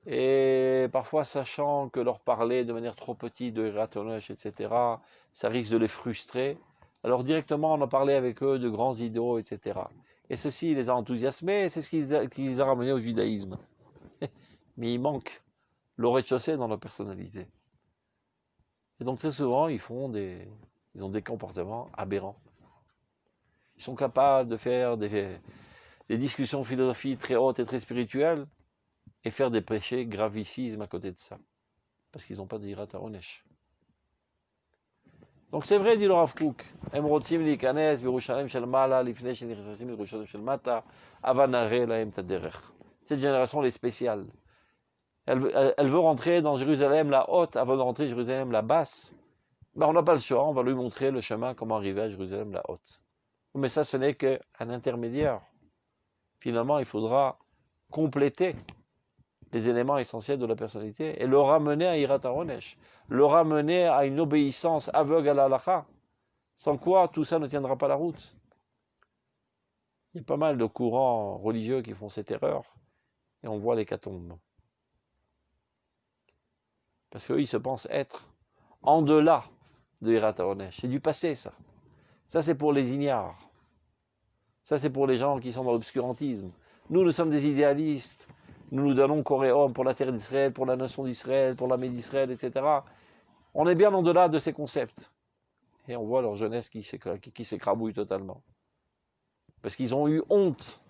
Et parfois, sachant que leur parler de manière trop petite de Hiratonesh, etc., ça risque de les frustrer, alors directement on a parlé avec eux de grands idéaux, etc. Et ceci les a enthousiasmés, et c'est ce qui les a ramenés au judaïsme. Mais il manque le rez-de-chaussée dans leur personnalité. Et donc très souvent, ils ont des comportements aberrants. Ils sont capables de faire des discussions philosophiques très hautes et très spirituelles et faire des péchés gravissimes à côté de ça. Parce qu'ils n'ont pas de Hirat HaOnesh. Donc c'est vrai, dit le Rav Kook, Em rotzim likanes birushalem shel mala lifnei shenichnasim birushalem shel mata avanare lahem taderech. Cette génération, elle est spéciale. Elle veut rentrer dans Jérusalem la haute avant de rentrer dans Jérusalem la basse. Ben, on n'a pas le choix, on va lui montrer le chemin, comment arriver à Jérusalem la haute. Mais ça, ce n'est qu'un intermédiaire. Finalement, il faudra compléter les éléments essentiels de la personnalité et le ramener à Hirat HaOnesh, le ramener à une obéissance aveugle à la halakha, sans quoi tout ça ne tiendra pas la route. Il y a pas mal de courants religieux qui font cette erreur et on voit l'hécatombe. Parce qu'eux, ils se pensent être en delà de Hirat HaOnesh. C'est du passé, ça. Ça, c'est pour les ignares. Ça, c'est pour les gens qui sont dans l'obscurantisme. Nous sommes des idéalistes. Nous nous donnons corps et âme pour la terre d'Israël, pour la nation d'Israël, pour l'armée d'Israël, etc. On est bien en-delà de ces concepts. Et on voit leur jeunesse qui s'écrabouille totalement. Parce qu'ils ont eu honte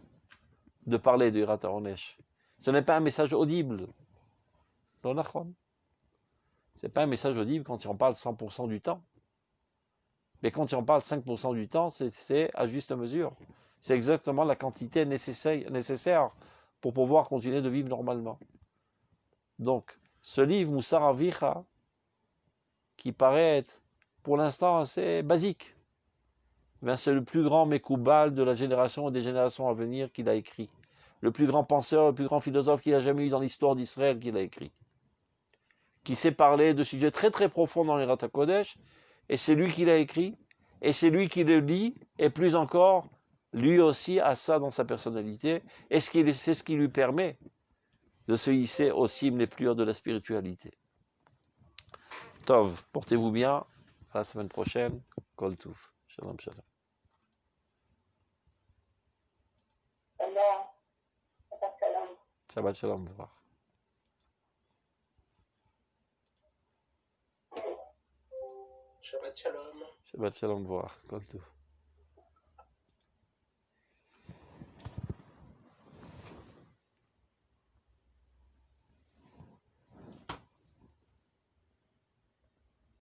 de parler de Hirat HaOnesh. Ce n'est pas un message audible. Ce n'est pas un message audible quand il en parle 100% du temps. Mais quand il en parle 5% du temps, c'est à juste mesure. C'est exactement la quantité nécessaire pour pouvoir continuer de vivre normalement. Donc, ce livre, Moussar Avicha, qui paraît être pour l'instant assez basique, ben c'est le plus grand Mekoubal de la génération et des générations à venir qu'il a écrit. Le plus grand penseur, le plus grand philosophe qu'il a jamais eu dans l'histoire d'Israël qu'il a écrit. Qui sait parler de sujets très très profonds dans les Hirat HaKodesh, et c'est lui qui l'a écrit, et c'est lui qui le lit, et plus encore, lui aussi a ça dans sa personnalité, et c'est ce qui lui permet de se hisser aux cimes les plus hautes de la spiritualité. Tov, portez-vous bien, à la semaine prochaine, Kol Touf, Shalom Shalom. Shabbat Shalom, Vrach. Shabbat Shalom. Shabbat Shalom, Vrach, Kol Touf.